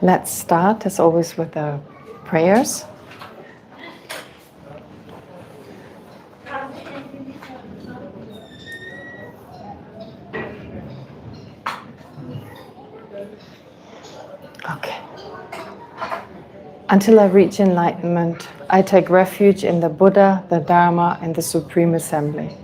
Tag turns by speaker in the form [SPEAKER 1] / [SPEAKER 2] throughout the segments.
[SPEAKER 1] Let's start, as always, with the prayers. Okay. Until I reach enlightenment, I take refuge in the Buddha, the Dharma, and the Supreme Assembly.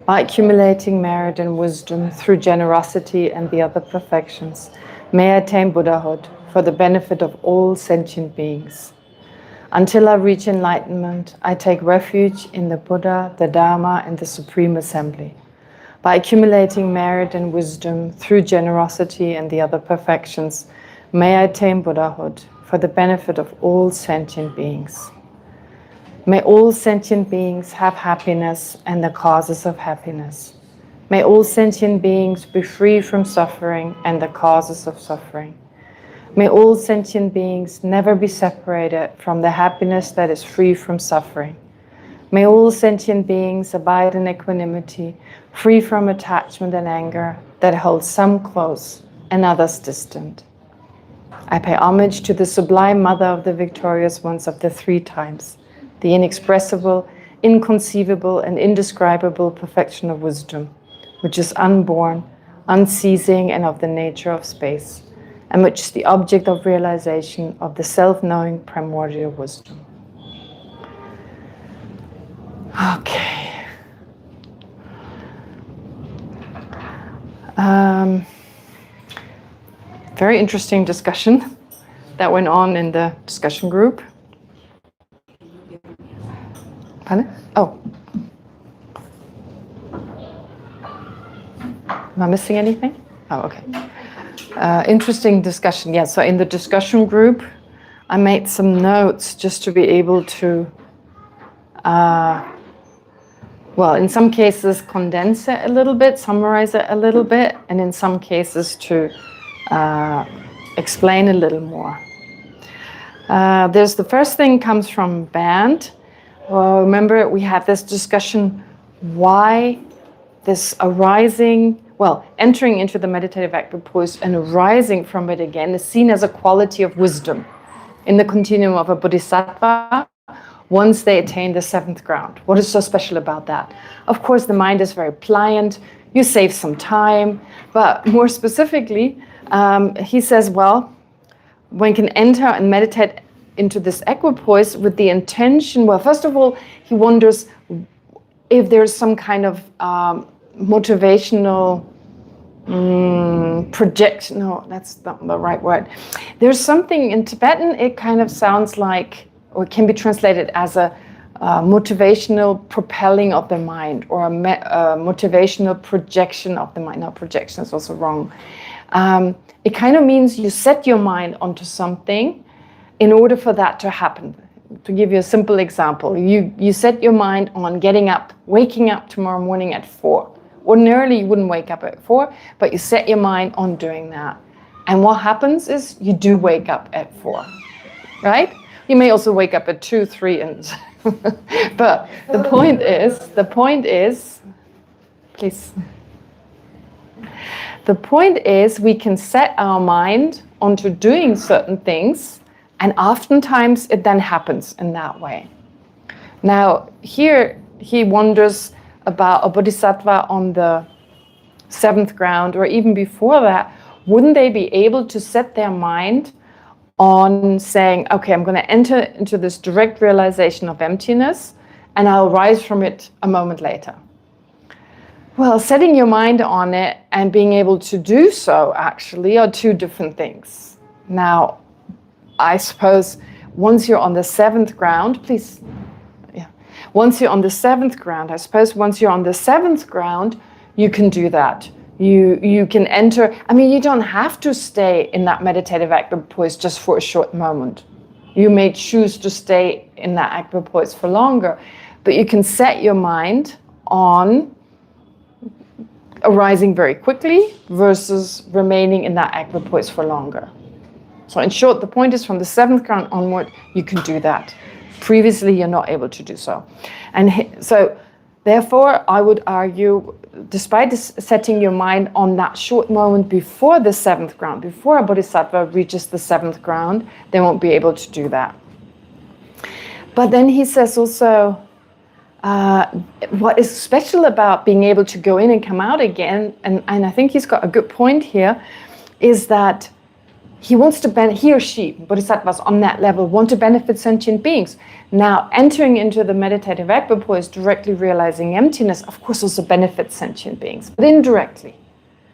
[SPEAKER 1] By accumulating merit and wisdom through generosity and the other perfections, may I attain Buddhahood for the benefit of all sentient beings. Until I reach enlightenment, I take refuge in the Buddha, the Dharma, and the Supreme Assembly. By accumulating merit and wisdom through generosity and the other perfections, may I attain Buddhahood for the benefit of all sentient beings. May all sentient beings have happiness and the causes of happiness. May all sentient beings be free from suffering and the causes of suffering. May all sentient beings never be separated from the happiness that is free from suffering. May all sentient beings abide in equanimity, free from attachment and anger that holds some close and others distant. I pay homage to the sublime Mother of the victorious ones of the three times, the inexpressible, inconceivable, and indescribable perfection of wisdom, which is unborn, unceasing, and of the nature of space, and which is the object of realization of the self-knowing primordial wisdom. Okay. Very interesting discussion that went on in the discussion group. Pardon? Oh. Am I missing anything? Oh, okay. Interesting discussion. Yeah, so in the discussion group, I made some notes just to be able to, well, in some cases condense it a little bit, summarize it a little bit, and in some cases to explain a little more. There's the first thing comes from Band. Well, remember we had this discussion why this arising, well, entering into the meditative equipoise and arising from it again is seen as a quality of wisdom in the continuum of a bodhisattva once they attain the seventh ground. What is so special about that? Of course, the mind is very pliant, you save some time, but more specifically, he says, well, one can enter and meditate into this equipoise with the intention, well, first of all, he wonders if there's some kind of motivational project, no, that's not the right word. There's something in Tibetan, it kind of sounds like, or it can be translated as a motivational propelling of the mind, or a motivational projection of the mind. No, projection is also wrong. It kind of means you set your mind onto something in order for that to happen. To give you a simple example, you set your mind on getting up, waking up tomorrow morning at 4. Ordinarily, you wouldn't wake up at 4, but you set your mind on doing that. And what happens is you do wake up at 4, right? You may also wake up at 2, 3, and but the point is, please. The point is we can set our mind onto doing certain things, and oftentimes it then happens in that way. Now, here he wonders about a bodhisattva on the seventh ground, or even before that, wouldn't they be able to set their mind on saying, okay, I'm going to enter into this direct realization of emptiness, and I'll rise from it a moment later. Well, setting your mind on it and being able to do so actually are two different things. Now, I suppose once you're on the seventh ground, please, yeah. Once you're on the seventh ground, I suppose once you're on the seventh ground, you can do that. You can enter, I mean, you don't have to stay in that meditative equipoise just for a short moment. You may choose to stay in that equipoise for longer, but you can set your mind on arising very quickly versus remaining in that equipoise for longer. So in short, the point is from the seventh ground onward, you can do that. Previously, you're not able to do so. And so Therefore, I would argue, despite setting your mind on that short moment before the seventh ground, before a bodhisattva reaches the seventh ground, they won't be able to do that. But then he says also, what is special about being able to go in and come out again, and I think he's got a good point here, is that he wants to he or she, bodhisattvas on that level, want to benefit sentient beings. Now, entering into the meditative equipoise, directly realizing emptiness, of course, also benefits sentient beings, but indirectly.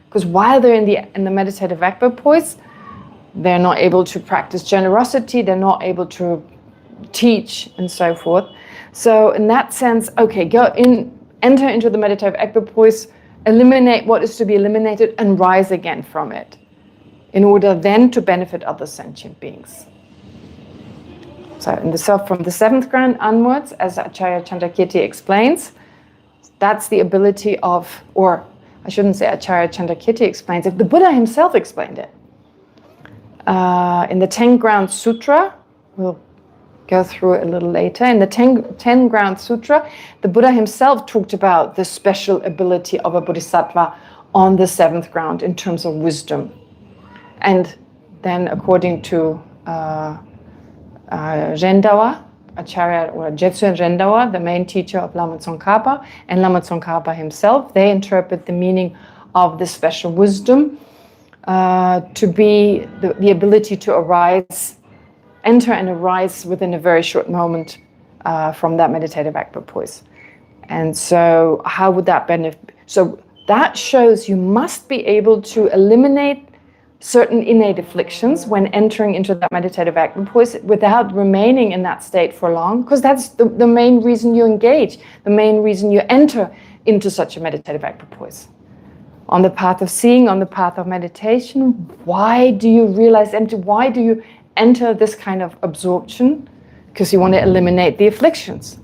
[SPEAKER 1] Because while they're in the meditative equipoise, they're not able to practice generosity, they're not able to teach, and so forth. So in that sense, okay, enter into the meditative equipoise, eliminate what is to be eliminated, and rise again from it, in order then to benefit other sentient beings. So from the seventh ground onwards, as Acharya Chandrakirti explains, that's the ability of, or I shouldn't say Acharya Chandrakirti explains it, the Buddha himself explained it. In the 10 Ground Sutra, we'll go through it a little later. In the 10 Ground Sutra, the Buddha himself talked about the special ability of a bodhisattva on the seventh ground in terms of wisdom. And then according to Rendawa, Acharya or Jetsun Rendawa, the main teacher of Lama Tsongkhapa, and Lama Tsongkhapa himself, they interpret the meaning of this special wisdom to be the ability to enter and arise within a very short moment from that meditative equipoise. And so how would that benefit? So that shows you must be able to eliminate certain innate afflictions when entering into that meditative equipoise without remaining in that state for long, because that's the main reason you engage, the main reason you enter into such a meditative equipoise. On the path of seeing, on the path of meditation, why do you realize empty? Why do you enter this kind of absorption? Because you want to eliminate the afflictions.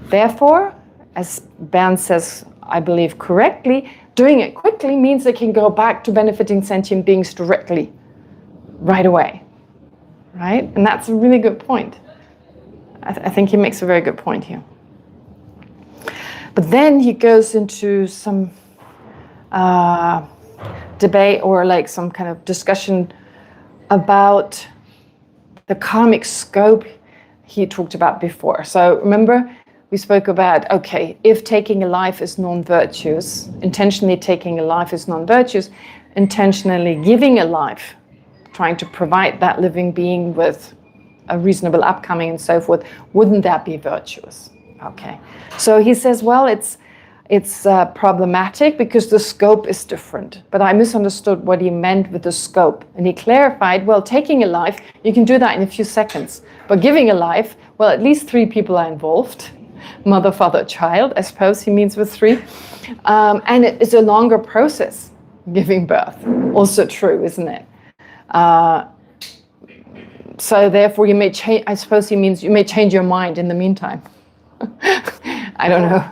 [SPEAKER 1] Therefore, as Bernd says, I believe correctly, doing it quickly means they can go back to benefiting sentient beings directly, right away, right? And that's a really good point. I think he makes a very good point here. But then he goes into some debate or like some kind of discussion about the karmic scope he talked about before. So remember, we spoke about, okay, if taking a life is non-virtuous, intentionally taking a life is non-virtuous, intentionally giving a life, trying to provide that living being with a reasonable upcoming and so forth, wouldn't that be virtuous? Okay, so he says, well, it's problematic because the scope is different. But I misunderstood what he meant with the scope. And he clarified, well, taking a life, you can do that in a few seconds. But giving a life, well, at least 3 people are involved. Mother, father, child, I suppose he means with 3. And it's a longer process, giving birth. Also true, isn't it? So therefore you may change, I suppose he means you may change your mind in the meantime. I don't know,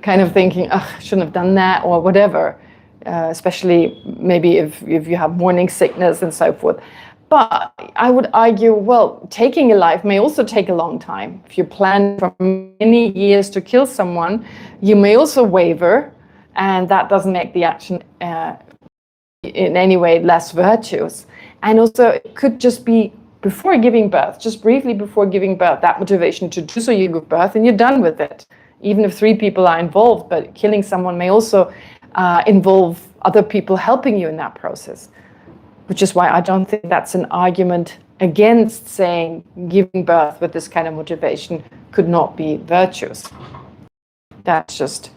[SPEAKER 1] kind of thinking, oh, I shouldn't have done that or whatever, especially maybe if you have morning sickness and so forth. But I would argue, well, taking a life may also take a long time. If you plan for many years to kill someone, you may also waver, and that doesn't make the action in any way less virtuous. And also it could just be before giving birth, just briefly before giving birth, that motivation to do so, you give birth and you're done with it. Even if 3 people are involved, but killing someone may also involve other people helping you in that process. Which is why I don't think that's an argument against saying giving birth with this kind of motivation could not be virtuous. That's just...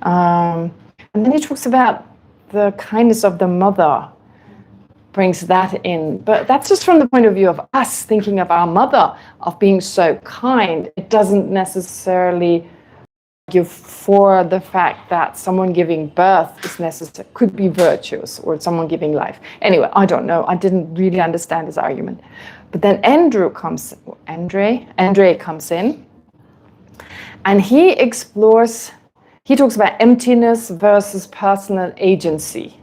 [SPEAKER 1] and then he talks about the kindness of the mother, brings that in. But that's just from the point of view of us thinking of our mother, of being so kind. It doesn't necessarily argue for the fact that someone giving birth is necessary, could be virtuous, or someone giving life. Anyway, I don't know. I didn't really understand his argument. But then Andre comes in, and he explores, he talks about emptiness versus personal agency.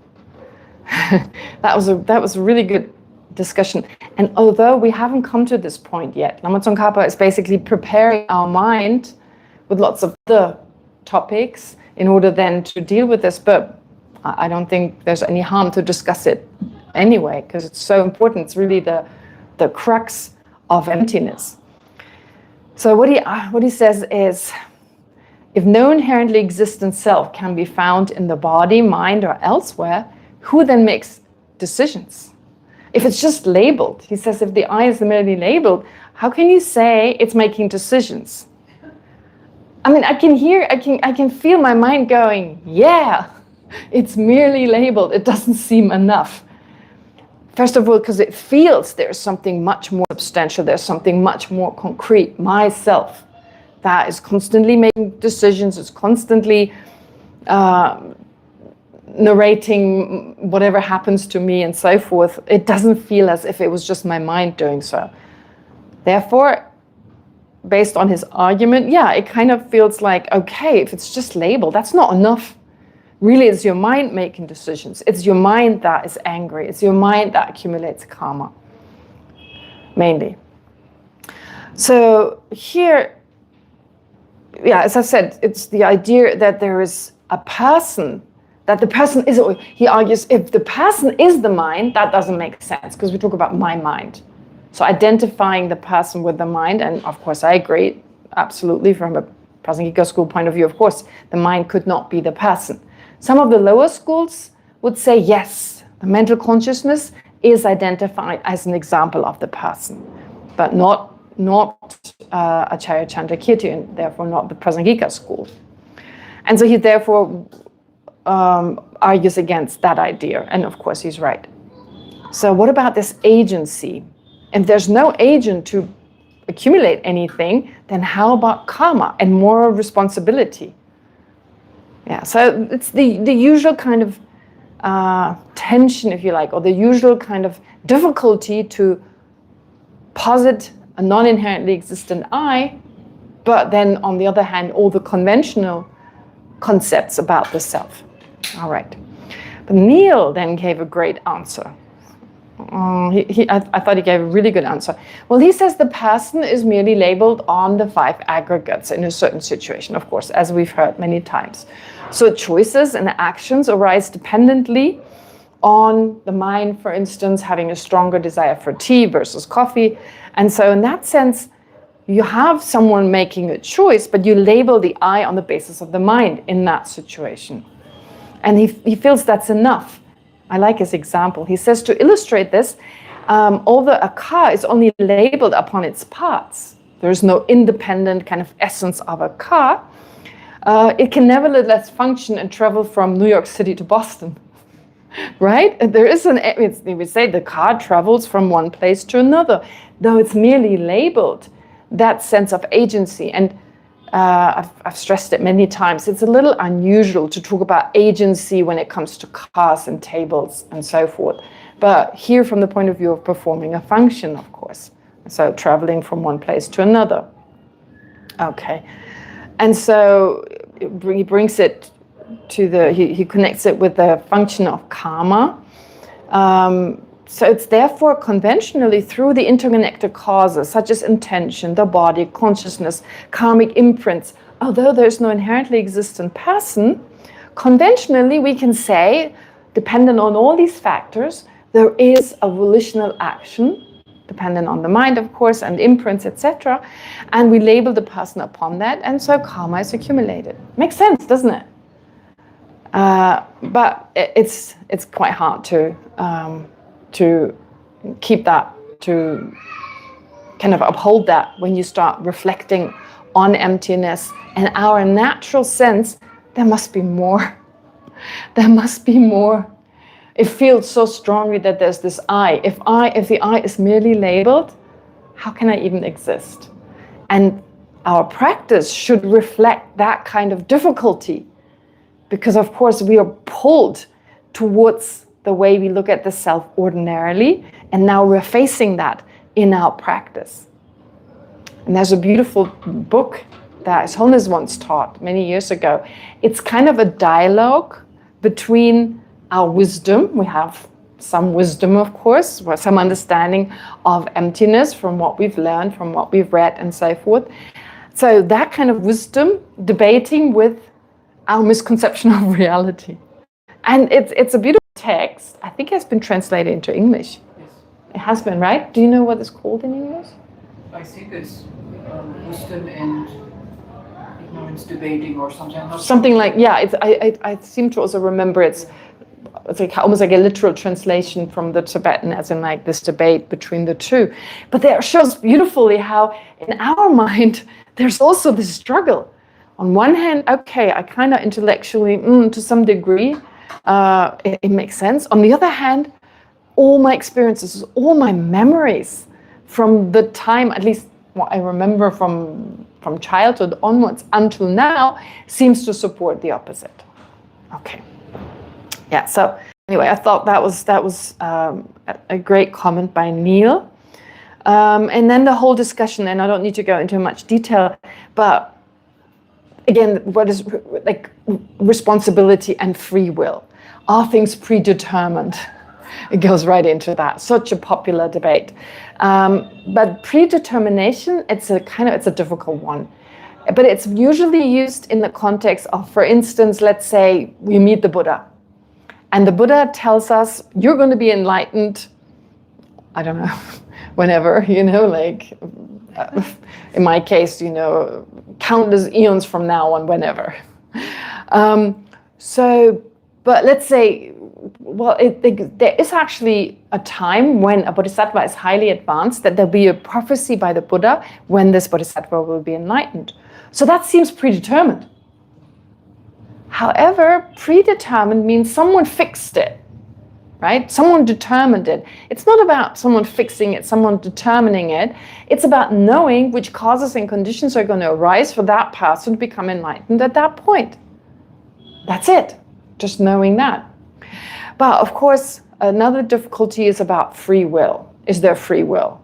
[SPEAKER 1] That was a really good discussion. And although we haven't come to this point yet, Lama Tsongkhapa is basically preparing our mind with lots of other topics in order then to deal with this, but I don't think there's any harm to discuss it anyway, because it's so important. It's really the crux of emptiness. So what he says is, if no inherently existent self can be found in the body, mind, or elsewhere, who then makes decisions? If it's just labeled, he says, if the I is merely labeled, how can you say it's making decisions? I mean, I can feel my mind going, yeah, it's merely labeled. It doesn't seem enough. First of all, because it feels there's something much more substantial, there's something much more concrete, myself, that is constantly making decisions, is constantly narrating whatever happens to me and so forth. It doesn't feel as if it was just my mind doing so. Therefore, based on his argument, yeah, it kind of feels like, okay, if it's just labeled, that's not enough. Really, it's your mind making decisions. It's your mind that is angry. It's your mind that accumulates karma, mainly. So here, yeah, as I said, it's the idea that there is a person, that the person is, he argues, if the person is the mind, that doesn't make sense, because we talk about my mind. So identifying the person with the mind, and of course I agree, absolutely, from a Prasangika school point of view, of course, the mind could not be the person. Some of the lower schools would say, yes, the mental consciousness is identified as an example of the person, but not Acharya Chandrakirti, and therefore not the Prasangika school. And so he therefore argues against that idea, and of course he's right. So what about this agency? If there's no agent to accumulate anything, then how about karma and moral responsibility? Yeah, so it's the usual kind of tension, if you like, or the usual kind of difficulty to posit a non-inherently existent I, but then on the other hand, all the conventional concepts about the self. All right. But Neil then gave a great answer. I thought he gave a really good answer. Well, he says the person is merely labeled on the 5 aggregates in a certain situation, of course, as we've heard many times. So choices and actions arise dependently on the mind, for instance, having a stronger desire for tea versus coffee. And so in that sense, you have someone making a choice, but you label the I on the basis of the mind in that situation. And he feels that's enough. I like his example. He says to illustrate this, although a car is only labeled upon its parts, there is no independent kind of essence of a car, it can nevertheless function and travel from New York City to Boston, right? There is we say the car travels from one place to another, though it's merely labeled, that sense of agency. And I've stressed it many times, it's a little unusual to talk about agency when it comes to cars and tables and so forth. But here from the point of view of performing a function, of course. So traveling from one place to another. Okay. And so he brings it to he connects it with the function of karma. So it's therefore conventionally through the interconnected causes, such as intention, the body, consciousness, karmic imprints, although there's no inherently existent person, conventionally we can say, dependent on all these factors, there is a volitional action, dependent on the mind, of course, and imprints, etc. And we label the person upon that, and so karma is accumulated. Makes sense, doesn't it? But it's quite hard to keep that, to kind of uphold that when you start reflecting on emptiness and our natural sense, there must be more. There must be more. It feels so strongly that there's this I. If the I is merely labeled, how can I even exist? And our practice should reflect that kind of difficulty, because of course we are pulled towards the way we look at the self ordinarily, and now we're facing that in our practice. And there's a beautiful book that His Holiness once taught many years ago. It's kind of a dialogue between our wisdom. We have some wisdom, of course, or some understanding of emptiness from what we've learned, from what we've read, and so forth. So that kind of wisdom debating with our misconception of reality. And it's a beautiful text. I think it has been translated into English.
[SPEAKER 2] Yes.
[SPEAKER 1] It has been, right? Do you know what it's called in English?
[SPEAKER 2] I think it's wisdom and ignorance debating or something.
[SPEAKER 1] Something like, yeah. I seem to also remember it's like almost like a literal translation from the Tibetan, as in like this debate between the two. But there shows beautifully how in our mind there's also this struggle. On one hand, okay, I kind of intellectually, to some degree, it makes sense. On the other hand, all my experiences, all my memories from the time, at least what I remember from childhood onwards until now, seems to support the opposite. Okay. Yeah, so anyway, I thought that was a great comment by Neil. And then the whole discussion, and I don't need to go into much detail, but again, what is like responsibility and free will? Are things predetermined? It goes right into that. Such a popular debate. But predetermination, it's a difficult one. But it's usually used in the context of, for instance, let's say we meet the Buddha. And the Buddha tells us, you're going to be enlightened, I don't know, whenever, like in my case, countless eons from now on, whenever. But let's say, well, there is actually a time when a bodhisattva is highly advanced, that there'll be a prophecy by the Buddha when this bodhisattva will be enlightened. So that seems predetermined. However, predetermined means someone fixed it, right? Someone determined it. It's not about someone fixing it, someone determining it. It's about knowing which causes and conditions are going to arise for that person to become enlightened at that point. That's it, just knowing that. But of course, another difficulty is about free will. Is there free will?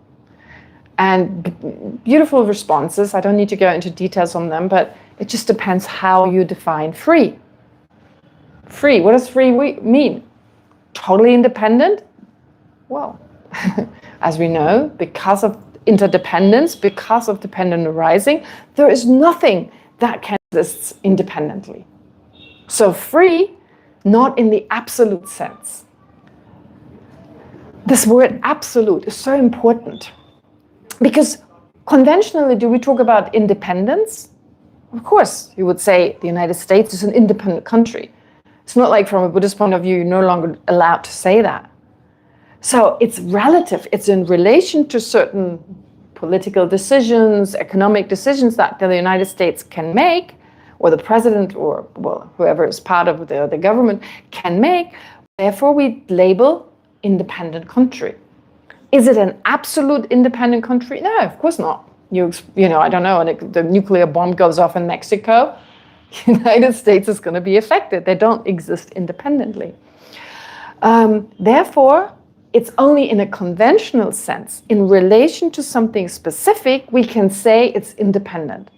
[SPEAKER 1] And beautiful responses. I don't need to go into details on them, but it just depends how you define free. Free, what does free mean? Totally independent? Well, as we know, because of interdependence, because of dependent arising, there is nothing that can exist independently. So free, not in the absolute sense. This word absolute is so important because conventionally, do we talk about independence? Of course, you would say the United States is an independent country. It's not like from a Buddhist point of view, you're no longer allowed to say that. So it's relative. It's in relation to certain political decisions, economic decisions that the United States can make, or the president, or well, whoever is part of the government can make. Therefore, we label independent country. Is it an absolute independent country? No, of course not. You know, I don't know, the nuclear bomb goes off in Mexico, the United States is going to be affected. They don't exist independently. Therefore, it's only in a conventional sense, in relation to something specific, we can say it's independent.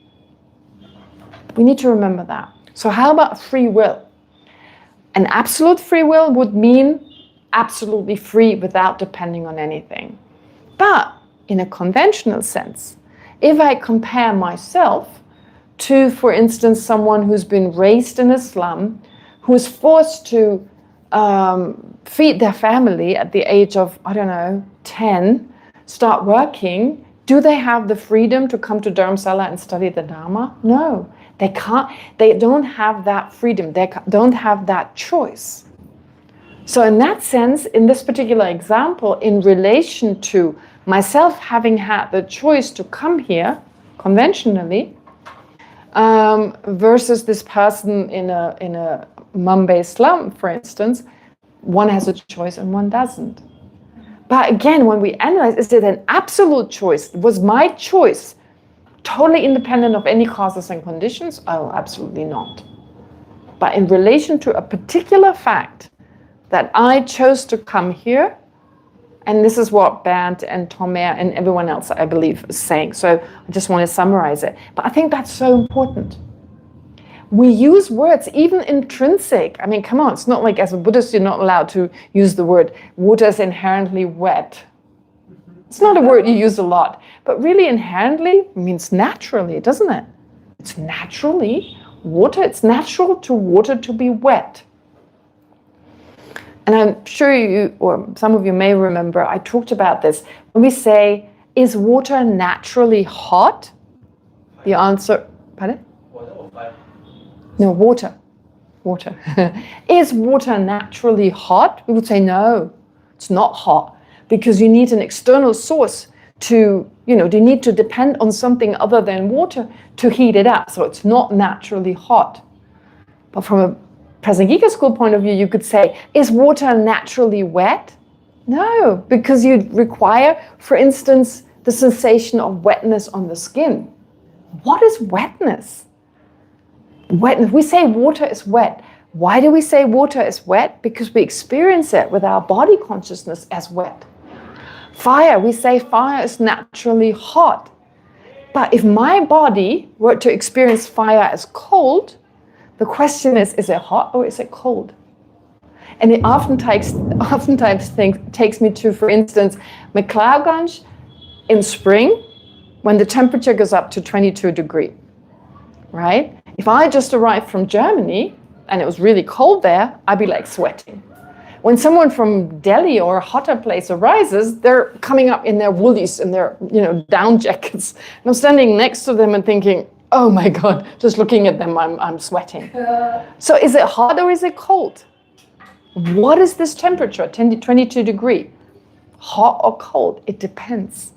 [SPEAKER 1] We need to remember that. So how about free will? An absolute free will would mean absolutely free without depending on anything. But in a conventional sense, if I compare myself to, for instance, someone who's been raised in a slum, who is forced to feed their family at the age of, 10, start working, do they have the freedom to come to Dharamsala and study the Dharma? No, they can't. They don't have that freedom. They don't have that choice. So in that sense, in this particular example, in relation to myself having had the choice to come here conventionally, versus this person in a Mumbai slum, for instance, one has a choice and one doesn't. But again, when we analyze, is it an absolute choice? Was my choice totally independent of any causes and conditions? Oh, absolutely not. But in relation to a particular fact that I chose to come here, and this is what Bernd and Tomer and everyone else, I believe, is saying. So I just want to summarize it. But I think that's so important. We use words, even intrinsic. I mean, come on, it's not like as a Buddhist, you're not allowed to use the word water is inherently wet. It's not a word you use a lot. But really inherently means naturally, doesn't it? It's naturally Water, it's natural to water to be wet. And I'm sure you, or some of you may remember, I talked about this. When we say, is water naturally hot? The answer, pardon?
[SPEAKER 3] Water or fire?
[SPEAKER 1] No, water. Water. Is water naturally hot? We would say no, it's not hot, because you need an external source to, you need to depend on something other than water to heat it up. So it's not naturally hot. But from a Prasangika school point of view, you could say, is water naturally wet? No, because you require, for instance, the sensation of wetness on the skin. What is wetness? Wetness. We say water is wet. Why do we say water is wet? Because we experience it with our body consciousness as wet. Fire, we say fire is naturally hot. But if my body were to experience fire as cold, the question is it hot or is it cold? And it oftentimes takes me to, for instance, McLeodganj in spring, when the temperature goes up to 22 degrees, right? If I just arrived from Germany and it was really cold there, I'd be like sweating. When someone from Delhi or a hotter place arises, they're coming up in their woolies and their, down jackets. And I'm standing next to them and thinking, oh my God, just looking at them, I'm sweating. So is it hot or is it cold? What is this temperature, 22 degrees? Hot or cold? It depends.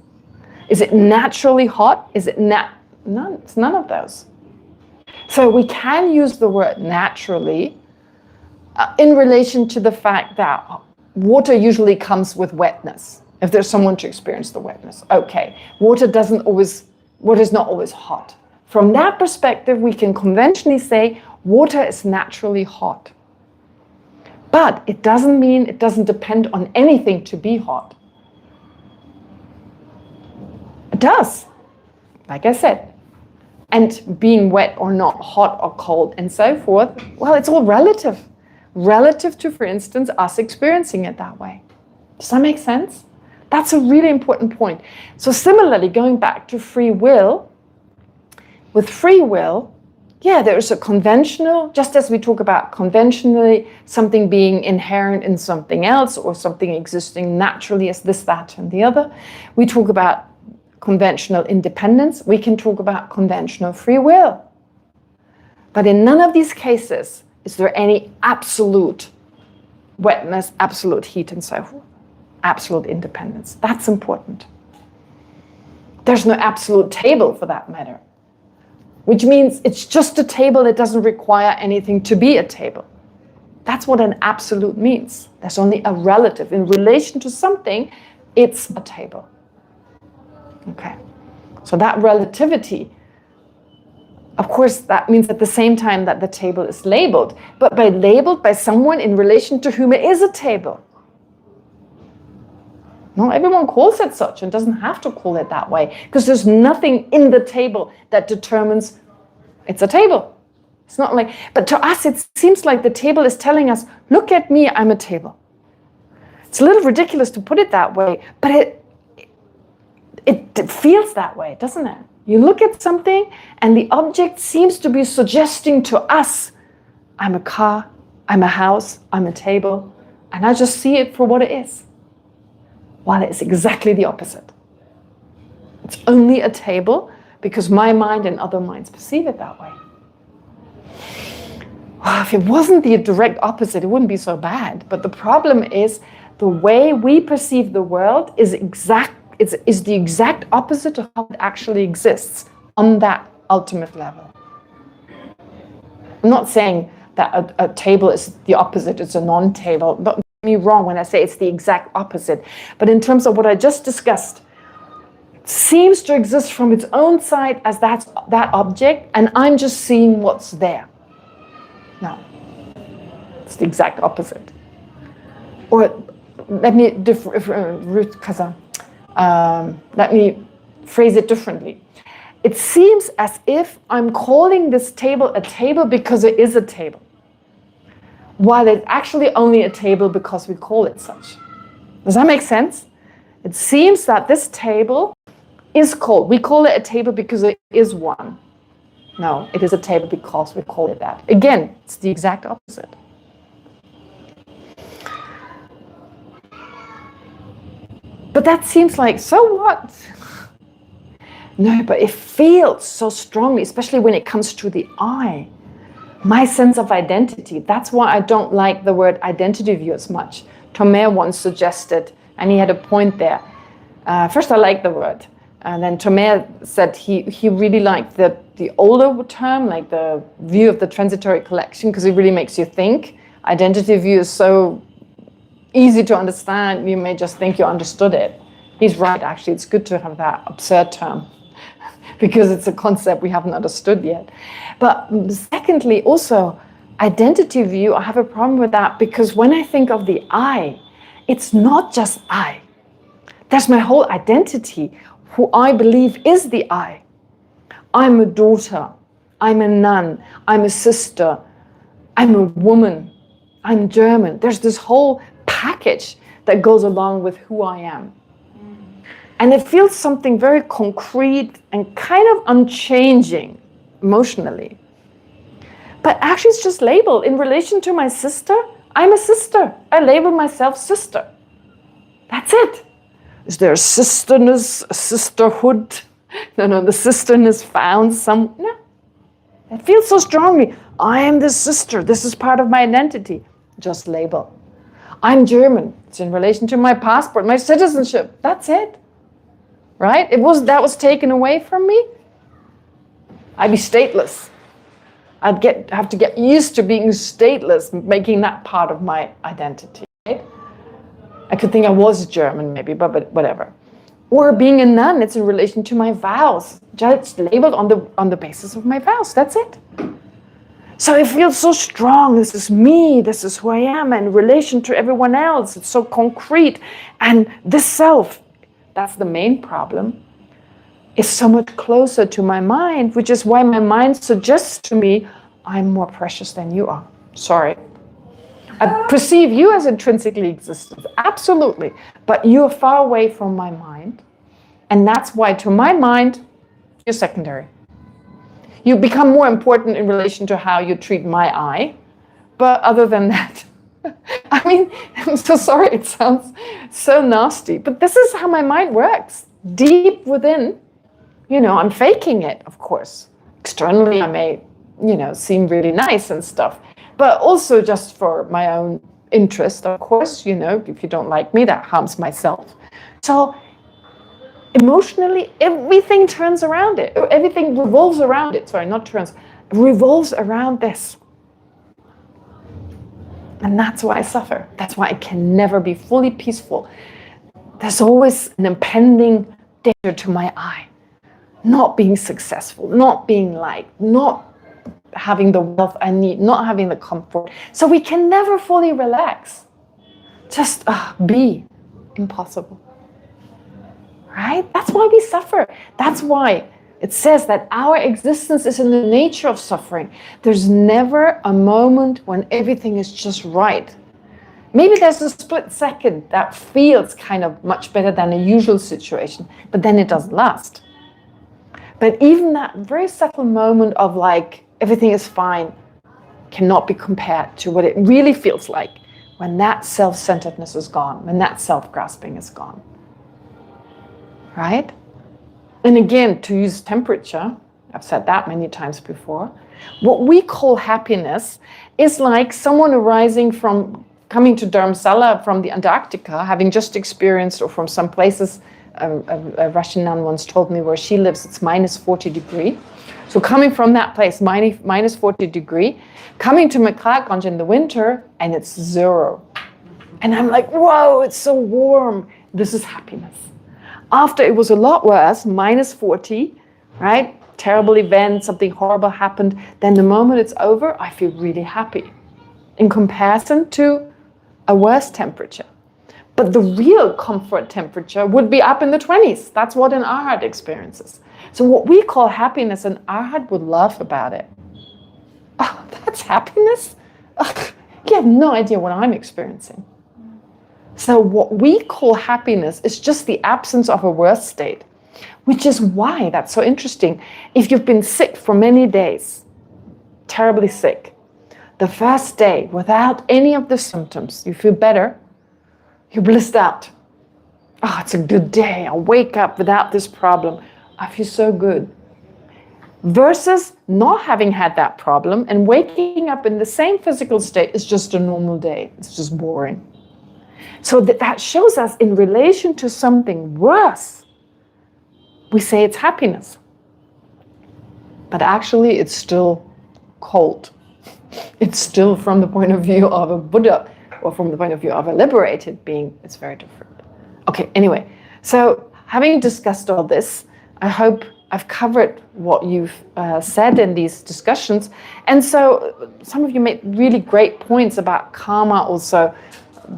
[SPEAKER 1] Is it naturally hot? Is it none? It's none of those. So we can use the word naturally in relation to the fact that water usually comes with wetness. If there's someone to experience the wetness, okay. Water is not always hot. From that perspective, we can conventionally say water is naturally hot. But it doesn't mean it doesn't depend on anything to be hot. It does, like I said. And being wet or not, hot or cold, and so forth, well, it's all relative. Relative to, for instance, us experiencing it that way. Does that make sense? That's a really important point. So similarly, going back to free will, with free will, there's a conventional, just as we talk about conventionally, something being inherent in something else or something existing naturally as this, that, and the other. We talk about conventional independence. We can talk about conventional free will. But in none of these cases is there any absolute wetness, absolute heat, and so forth. Absolute independence. That's important. There's no absolute table for that matter, which means it's just a table that doesn't require anything to be a table. That's what an absolute means. There's only a relative. In relation to something, it's a table. Okay. So that relativity, of course, that means at the same time that the table is labeled, but labeled by someone in relation to whom it is a table. Not everyone calls it such and doesn't have to call it that way, because there's nothing in the table that determines it's a table. It's not like, but to us it seems like the table is telling us, look at me, I'm a table. It's a little ridiculous to put it that way, but it feels that way, doesn't it? You look at something and the object seems to be suggesting to us, I'm a car, I'm a house, I'm a table, and I just see it for what it is. While it's exactly the opposite. It's only a table because my mind and other minds perceive it that way. Well, if it wasn't the direct opposite, it wouldn't be so bad. But the problem is the way we perceive the world is the exact opposite of how it actually exists on that ultimate level. I'm not saying that a table is the opposite, it's a non-table. Don't get me wrong when I say it's the exact opposite. But in terms of what I just discussed, it seems to exist from its own side as that object, and I'm just seeing what's there. No, it's the exact opposite. Or let me phrase it differently. It seems as if I'm calling this table a table because it is a table, while it's actually only a table because we call it such. Does that make sense? It seems that this table is called, we call it a table because it is one. No, it is a table because we call it that. Again, it's the exact opposite. But that seems like, so what? No, but it feels so strongly, especially when it comes to the I. My sense of identity. That's why I don't like the word identity view as much. Tomer once suggested, and he had a point there. First, I like the word. And then Tomer said he really liked the older term, like the view of the transitory collection, because it really makes you think. Identity view is so easy to understand, you may just think you understood it. He's right, actually. It's good to have that absurd term because it's a concept we haven't understood yet. But secondly, also, identity view, I have a problem with that because when I think of the I, it's not just I. There's my whole identity, who I believe is the I. I'm a daughter. I'm a nun. I'm a sister. I'm a woman. I'm German. There's this whole package that goes along with who I am. And it feels something very concrete and kind of unchanging emotionally. But actually it's just labeled. In relation to my sister, I'm a sister. I label myself sister. That's it. Is there a sisterness, a sisterhood? No, the sisterness found some... No. It feels so strongly. I am the sister. This is part of my identity. Just label. I'm German. It's in relation to my passport, my citizenship. That's it. Right? That was taken away from me. I'd be stateless. I'd have to get used to being stateless, making that part of my identity. Right? I could think I was German maybe, but whatever. Or being a nun, it's in relation to my vows. Just labeled on the basis of my vows. That's it. So it feels so strong. This is me. This is who I am. And in relation to everyone else, it's so concrete. And this self, that's the main problem, is so much closer to my mind, which is why my mind suggests to me, I'm more precious than you are. Sorry. I perceive you as intrinsically existent, absolutely. But you're far away from my mind. And that's why, to my mind, you're secondary. You become more important in relation to how you treat my I. But other than that, I mean, I'm so sorry, it sounds so nasty. But this is how my mind works. Deep within, I'm faking it, of course. Externally, I may, seem really nice and stuff. But also just for my own interest, of course, if you don't like me, that harms myself. So emotionally, everything turns around it. Everything revolves around it. Sorry, not turns. Revolves around this. And that's why I suffer. That's why I can never be fully peaceful. There's always an impending danger to my I. Not being successful, not being liked, not having the wealth I need, not having the comfort. So we can never fully relax. Just be. Impossible. Right? That's why we suffer. That's why it says that our existence is in the nature of suffering. There's never a moment when everything is just right. Maybe there's a split second that feels kind of much better than a usual situation, but then it doesn't last. But even that very subtle moment of like, everything is fine, cannot be compared to what it really feels like when that self-centeredness is gone, when that self-grasping is gone. Right? And again, to use temperature, I've said that many times before, what we call happiness is like someone coming to Dharamsala from the Antarctica, having just experienced, or from some places, a Russian nun once told me where she lives, it's minus 40 degrees. So coming from that place, minus 40 degrees, coming to McClatganj in the winter, and it's 0. And I'm like, whoa, it's so warm. This is happiness. After it was a lot worse, minus 40, right? Terrible event, something horrible happened. Then the moment it's over, I feel really happy in comparison to a worse temperature. But the real comfort temperature would be up in the 20s. That's what an arhat experiences. So what we call happiness, an arhat would laugh about it. Oh, that's happiness? Ugh, you have no idea what I'm experiencing. So what we call happiness is just the absence of a worse state. Which is why that's so interesting. If you've been sick for many days, terribly sick, the first day, without any of the symptoms, you feel better, you're blissed out. Oh, it's a good day. I wake up without this problem. I feel so good. Versus not having had that problem and waking up in the same physical state is just a normal day. It's just boring. So that shows us in relation to something worse, we say it's happiness. But actually it's still cold. It's still, from the point of view of a Buddha or from the point of view of a liberated being, it's very different. Okay, anyway, so having discussed all this, I hope I've covered what you've said in these discussions. And so some of you made really great points about karma also,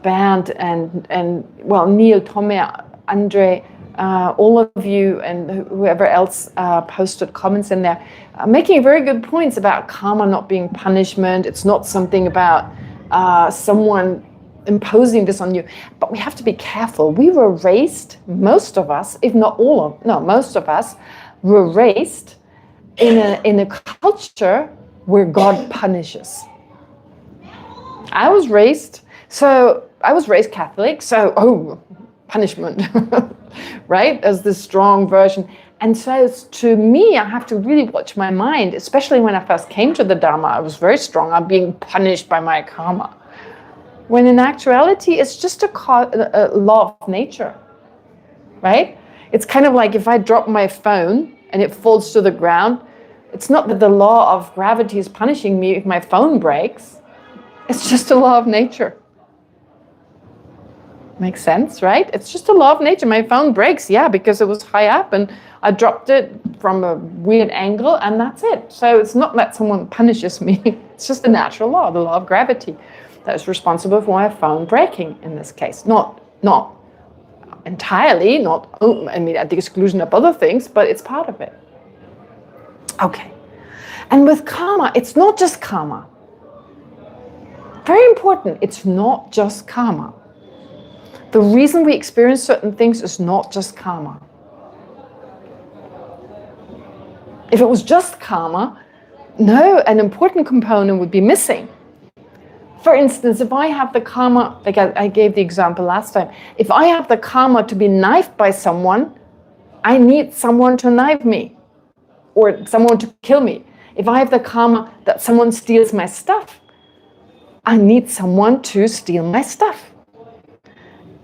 [SPEAKER 1] Bernd and well, Neil, Tome, Andre, all of you and whoever else posted comments in there, making very good points about karma not being punishment. It's not something about someone imposing this on you. But we have to be careful. We were raised, most of us, if not all of, no, most of us, were raised in a culture where God punishes. I was raised Catholic, so punishment, right? As the strong version. And so to me, I have to really watch my mind, especially when I first came to the Dharma. I was very strong. I'm being punished by my karma. When in actuality, it's just a law of nature, right? It's kind of like if I drop my phone and it falls to the ground, it's not that the law of gravity is punishing me if my phone breaks. It's just a law of nature. Makes sense, right? It's just a law of nature. My phone breaks, yeah, because it was high up and I dropped it from a weird angle and that's it. So it's not that someone punishes me. It's just a natural law, the law of gravity, that is responsible for my phone breaking in this case. Not entirely, at the exclusion of other things, but it's part of it. Okay. And with karma, it's not just karma. Very important, it's not just karma. The reason we experience certain things is not just karma. If it was just karma, no, an important component would be missing. For instance, if I have the karma, like I gave the example last time, if I have the karma to be knifed by someone, I need someone to knife me or someone to kill me. If I have the karma that someone steals my stuff, I need someone to steal my stuff.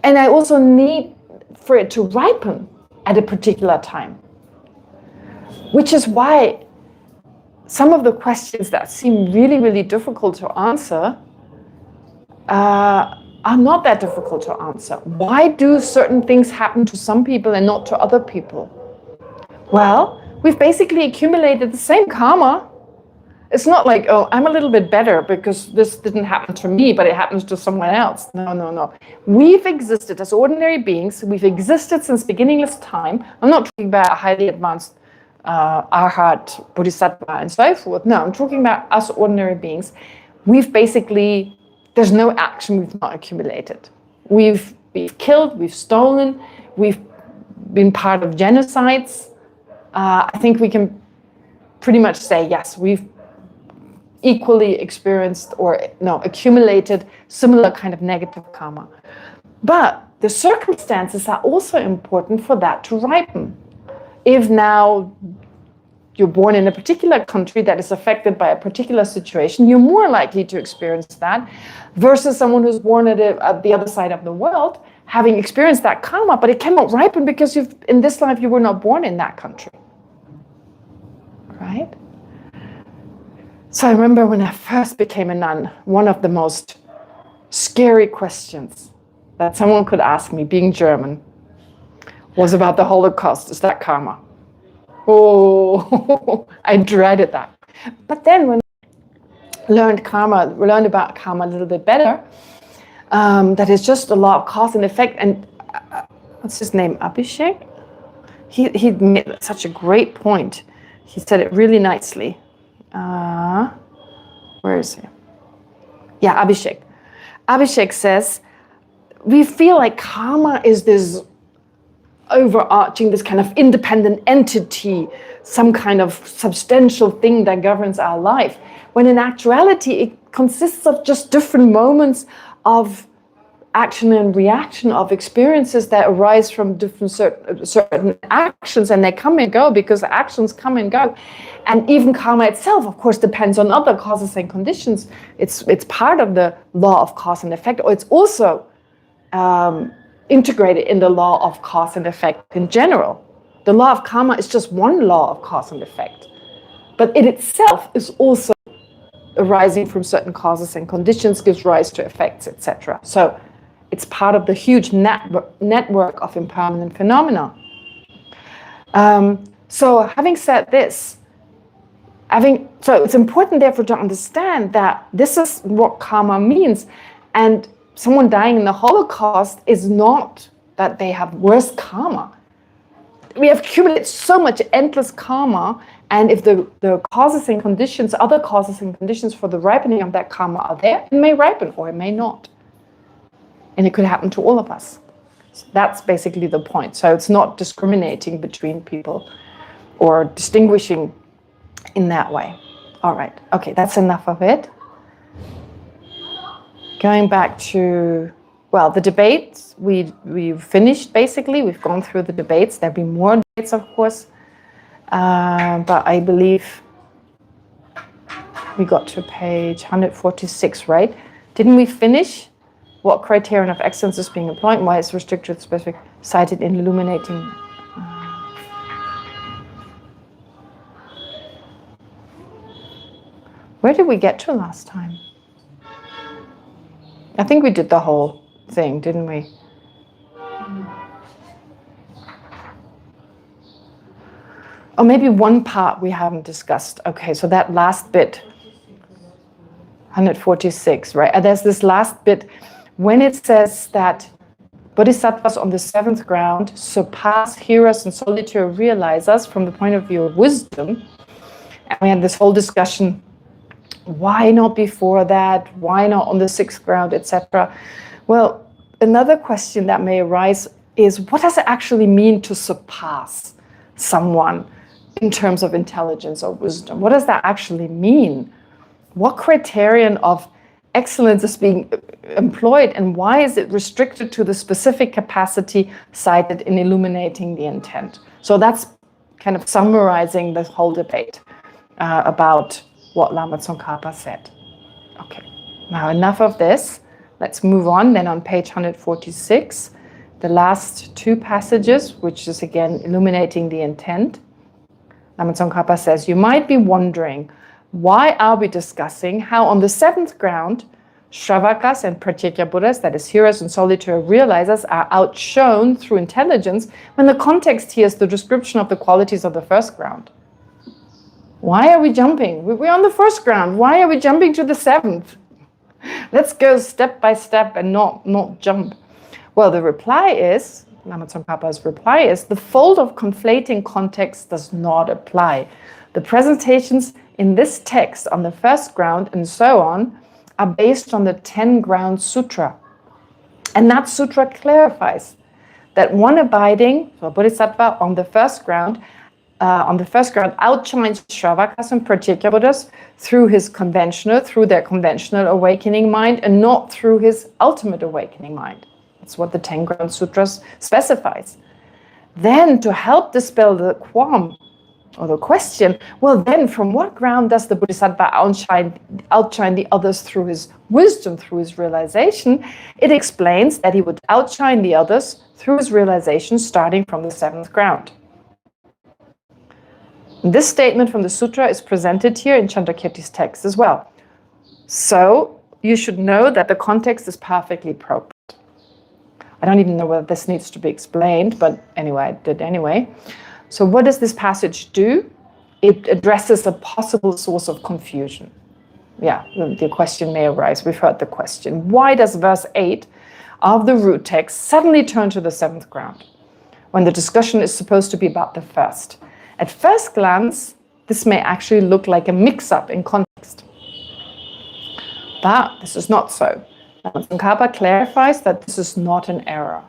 [SPEAKER 1] And I also need for it to ripen at a particular time. Which is why some of the questions that seem really, really difficult to answer are not that difficult to answer. Why do certain things happen to some people and not to other people? Well, we've basically accumulated the same karma. It's not like, oh, I'm a little bit better because this didn't happen to me, but it happens to someone else. No. We've existed as ordinary beings. We've existed since beginningless time. I'm not talking about a highly advanced arhat, bodhisattva, and so forth. No, I'm talking about us ordinary beings. We've basically, there's no action we've not accumulated. We've killed, we've stolen, we've been part of genocides. I think we can pretty much say, yes, we've equally experienced accumulated similar kind of negative karma. But the circumstances are also important for that to ripen. If now you're born in a particular country that is affected by a particular situation, you're more likely to experience that versus someone who's born at the other side of the world, having experienced that karma, but it cannot ripen because in this life you were not born in that country. Right? So I remember when I first became a nun, one of the most scary questions that someone could ask me, being German, was about the Holocaust. Is that karma? Oh, I dreaded that. But then when I learned about karma a little bit better, that is just a law of cause and effect. And what's his name? Abhishek? He made such a great point. He said it really nicely. Where is he? Yeah, Abhishek. Abhishek says, we feel like karma is this overarching, this kind of independent entity, some kind of substantial thing that governs our life, when in actuality it consists of just different moments of action and reaction, of experiences that arise from different certain actions, and they come and go because actions come and go. And even karma itself, of course, depends on other causes and conditions. It's part of the law of cause and effect, or it's also integrated in the law of cause and effect in general. The law of karma is just one law of cause and effect, but it itself is also arising from certain causes and conditions, gives rise to effects, etc. So it's part of the huge network of impermanent phenomena. So having said this, so it's important therefore to understand that this is what karma means. And someone dying in the Holocaust is not that they have worse karma. We have accumulated so much endless karma, and if the causes and conditions, other causes and conditions for the ripening of that karma are there, it may ripen or it may not. And it could happen to all of us. So that's basically the point. So it's not discriminating between people or distinguishing in that way. All right. Okay, that's enough of it. Going back to, well, the debates, we've finished basically. We've gone through the debates. There'll be more debates, of course. But I believe we got to page 146, right? Didn't we finish? What criterion of excellence is being employed and why it's restricted to specific cited in illuminating. Where did we get to last time? I think we did the whole thing, didn't we? Or maybe one part we haven't discussed. Okay, so that last bit, 146, right? And there's this last bit when it says that bodhisattvas on the seventh ground surpass hearers and solitary realizers from the point of view of wisdom. And we had this whole discussion, why not before that? Why not on the sixth ground, etc.? Well, another question that may arise is, what does it actually mean to surpass someone in terms of intelligence or wisdom? What does that actually mean? What criterion of excellence is being employed, and why is it restricted to the specific capacity cited in illuminating the intent? So that's kind of summarizing the whole debate about what Lama Tsongkhapa said. Okay, now enough of this. Let's move on. Then on page 146, the last two passages, which is again illuminating the intent. Lama Tsongkhapa says, you might be wondering, why are we discussing how on the seventh ground, Shravakas and Pratyeka Buddhas, that is hearers and solitary realizers, are outshone through intelligence, when the context here is the description of the qualities of the first ground? Why are we jumping? We're on the first ground. Why are we jumping to the seventh? Let's go step by step and not jump. Well, the reply is, Lama Tsongkhapa's reply is, the fault of conflating context does not apply. The presentations in this text on the first ground and so on are based on the 10 Ground Sutra. And that sutra clarifies that one abiding, so a bodhisattva on the first ground outshines Shravakas and Pratyeka Buddhas through their conventional awakening mind, and not through his ultimate awakening mind. That's what the 10 Ground Sutras specifies. Then, to help dispel the qualm or the question, well then from what ground does the bodhisattva outshine the others through his wisdom, through his realization? It explains that he would outshine the others through his realization starting from the seventh ground. This statement from the sutra is presented here in Chandrakirti's text as well. So you should know that the context is perfectly appropriate. I don't even know whether this needs to be explained, but anyway, I did anyway. So what does this passage do? It addresses a possible source of confusion. Yeah, the question may arise. We've heard the question. Why does verse 8 of the root text suddenly turn to the seventh ground when the discussion is supposed to be about the first? At first glance, this may actually look like a mix-up in context. But this is not so. Lama Tsongkhapa clarifies that this is not an error.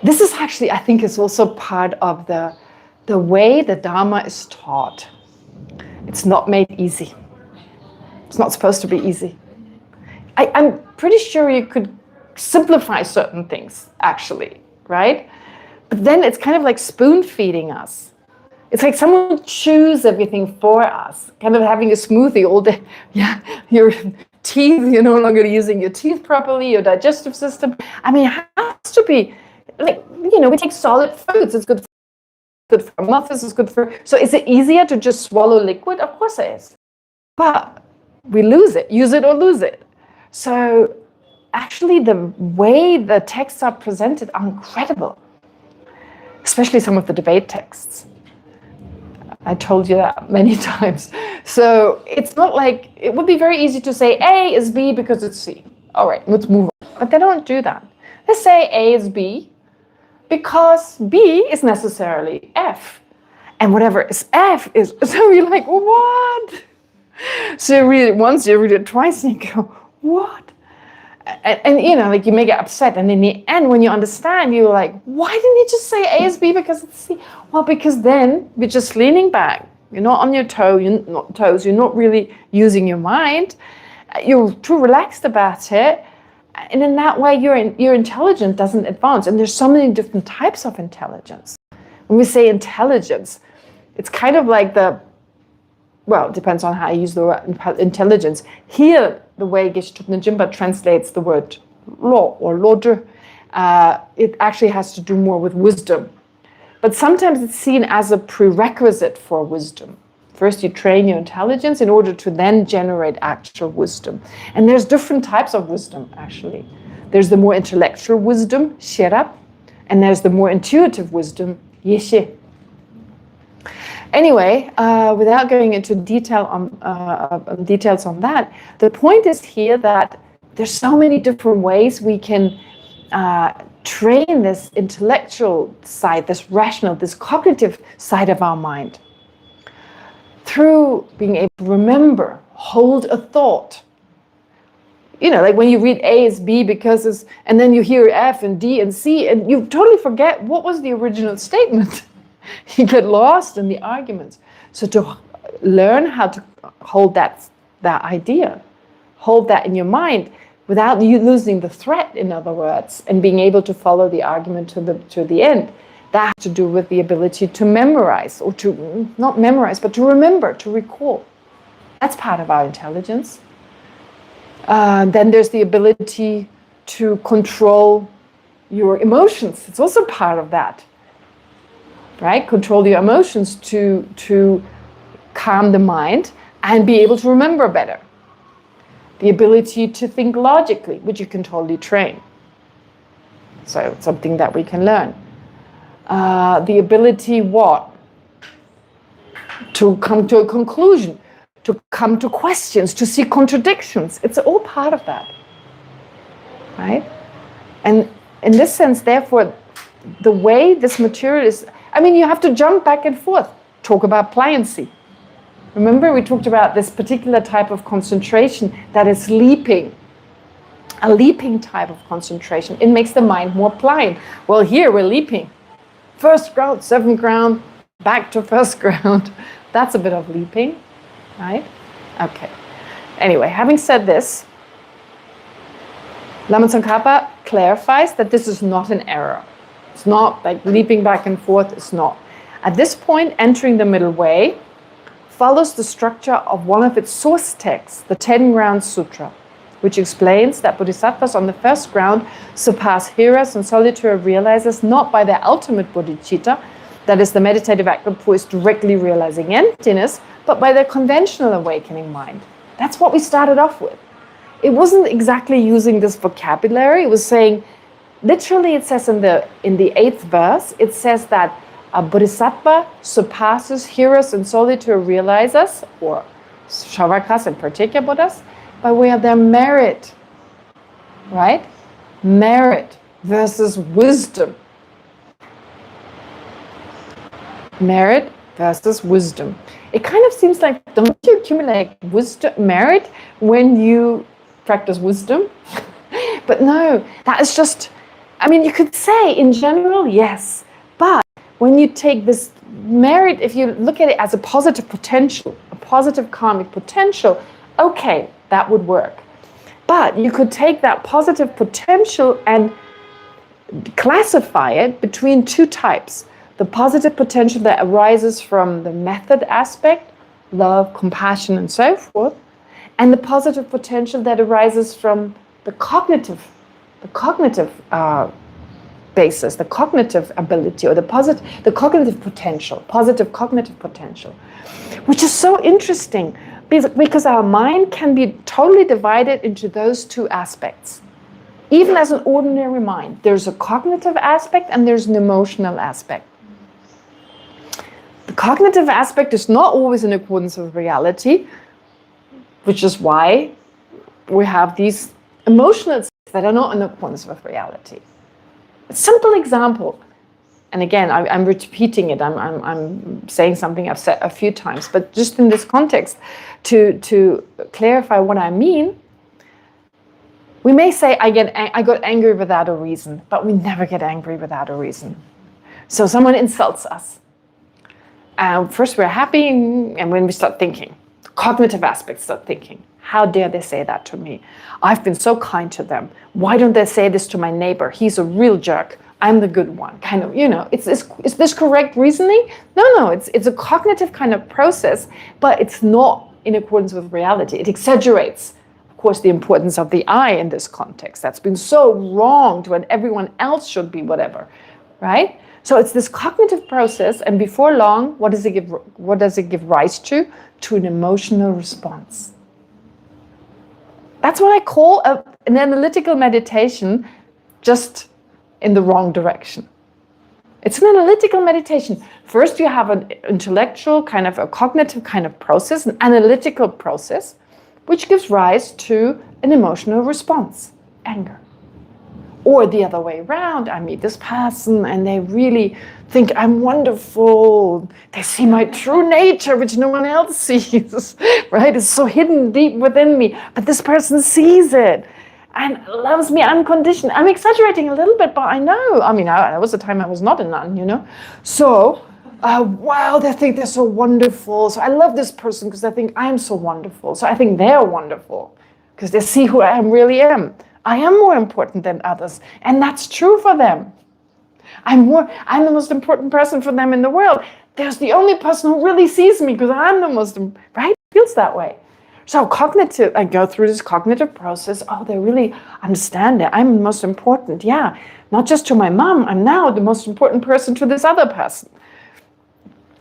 [SPEAKER 1] This is actually, I think, is also part of the way the Dharma is taught. It's not made easy. It's not supposed to be easy. I'm pretty sure you could simplify certain things, actually, right? But then it's kind of like spoon feeding us. It's like someone chews everything for us, kind of having a smoothie all day. Yeah, your teeth, you're no longer using your teeth properly, your digestive system. I mean, it has to be, like, you know, we take solid foods. It's good for our muscles, it's good for... So is it easier to just swallow liquid? Of course it is. But we lose it, use it or lose it. So actually the way the texts are presented are incredible, especially some of the debate texts. I told you that many times. So it's not like, it would be very easy to say A is B because it's C. All right, let's move on. But they don't do that. They say A is B because B is necessarily F. And whatever is F is, so you're like, what? So you read it once, you read it twice, and you go, what? And you know, like you may get upset. And in the end, when you understand, you're like, why didn't you just say A is B because it's C? Well, because then you're just leaning back. You're not on your toes. You're not really using your mind. You're too relaxed about it. And in that way, your intelligence doesn't advance. And there's so many different types of intelligence. When we say intelligence, it's kind of like well, it depends on how you use the word intelligence. Here, the way Geshe Thupten Jinpa translates the word lo or lodre, it actually has to do more with wisdom. But sometimes it's seen as a prerequisite for wisdom. First, you train your intelligence in order to then generate actual wisdom. And there's different types of wisdom, actually. There's the more intellectual wisdom, Sherab, and there's the more intuitive wisdom, Yeshe. Anyway, without going into details on that, the point is here that there's so many different ways we can train this intellectual side, this rational, this cognitive side of our mind through being able to remember, hold a thought. You know, like when you read A is B because it's, and then you hear F and D and C, and you totally forget what was the original statement. You get lost in the arguments. So to learn how to hold that idea, hold that in your mind without you losing the thread, in other words, and being able to follow the argument to the end, that has to do with the ability to memorize, or to not memorize, but to remember, to recall. That's part of our intelligence. Then there's the ability to control your emotions. It's also part of that. Right? Control your emotions to calm the mind and be able to remember better. The ability to think logically, which you can totally train. So it's something that we can learn. The ability what? To come to a conclusion, to come to questions, to see contradictions. It's all part of that. Right? And in this sense, therefore, the way this material is, I mean, you have to jump back and forth. Talk about pliancy. Remember, we talked about this particular type of concentration that is leaping. A leaping type of concentration. It makes the mind more pliant. Well, here we're leaping. First ground, seventh ground, back to first ground. That's a bit of leaping, right? Okay. Anyway, having said this, Lama Tsongkhapa clarifies that this is not an error. It's not like leaping back and forth, it's not. At this point, entering the middle way follows the structure of one of its source texts, the 10 Grounds Sutra, which explains that bodhisattvas on the first ground surpass hearers and solitary realizers not by their ultimate bodhicitta, that is the meditative act who is directly realizing emptiness, but by their conventional awakening mind. That's what we started off with. It wasn't exactly using this vocabulary, it was saying, literally, it says in the 8th verse, it says that a bodhisattva surpasses hearers and solitary realizers, or Shravakas and Pratyeka Buddhas, by way of their merit. Right? Merit versus wisdom. Merit versus wisdom. It kind of seems like, don't you accumulate wisdom, merit when you practice wisdom? But no, that is just I mean, you could say in general, yes, but when you take this merit, if you look at it as a positive potential, a positive karmic potential, okay, that would work. But you could take that positive potential and classify it between two types. The positive potential that arises from the method aspect, love, compassion, and so forth, and the positive potential that arises from the cognitive basis, the cognitive ability, or the cognitive potential, positive cognitive potential, which is so interesting because our mind can be totally divided into those two aspects. Even as an ordinary mind, there's a cognitive aspect and there's an emotional aspect. The cognitive aspect is not always in accordance with reality, which is why we have these emotional states that are not in accordance with reality. A simple example, and again, I'm repeating it, I'm saying something I've said a few times, but just in this context, to clarify what I mean, we may say, I got angry without a reason, but we never get angry without a reason. So someone insults us. First we're happy, and when we start thinking, cognitive aspects start thinking, how dare they say that to me? I've been so kind to them. Why don't they say this to my neighbor? He's a real jerk. I'm the good one. Kind of, is this correct reasoning? No, it's a cognitive kind of process, but it's not in accordance with reality. It exaggerates, of course, the importance of the I in this context. That's been so wronged when everyone else should be whatever, right? So it's this cognitive process, and before long, what does it give rise to? To an emotional response. That's what I call an analytical meditation, just in the wrong direction. It's an analytical meditation. First, you have an intellectual kind of a cognitive kind of process, an analytical process, which gives rise to an emotional response, anger. Or the other way around, I meet this person and they really think I'm wonderful. They see my true nature, which no one else sees, right? It's so hidden deep within me, but this person sees it and loves me unconditionally. I'm exaggerating a little bit, but I know. I mean, there was a time I was not a nun, So, wow, they think they're so wonderful. So I love this person because they think I'm so wonderful. So I think they're wonderful because they see who I really am. I am more important than others, and that's true for them. I'm the most important person for them in the world. There's the only person who really sees me because I'm the most, right? It feels that way. So I go through this cognitive process. Oh, they really understand it. I'm the most important. Yeah, not just to my mom. I'm now the most important person to this other person.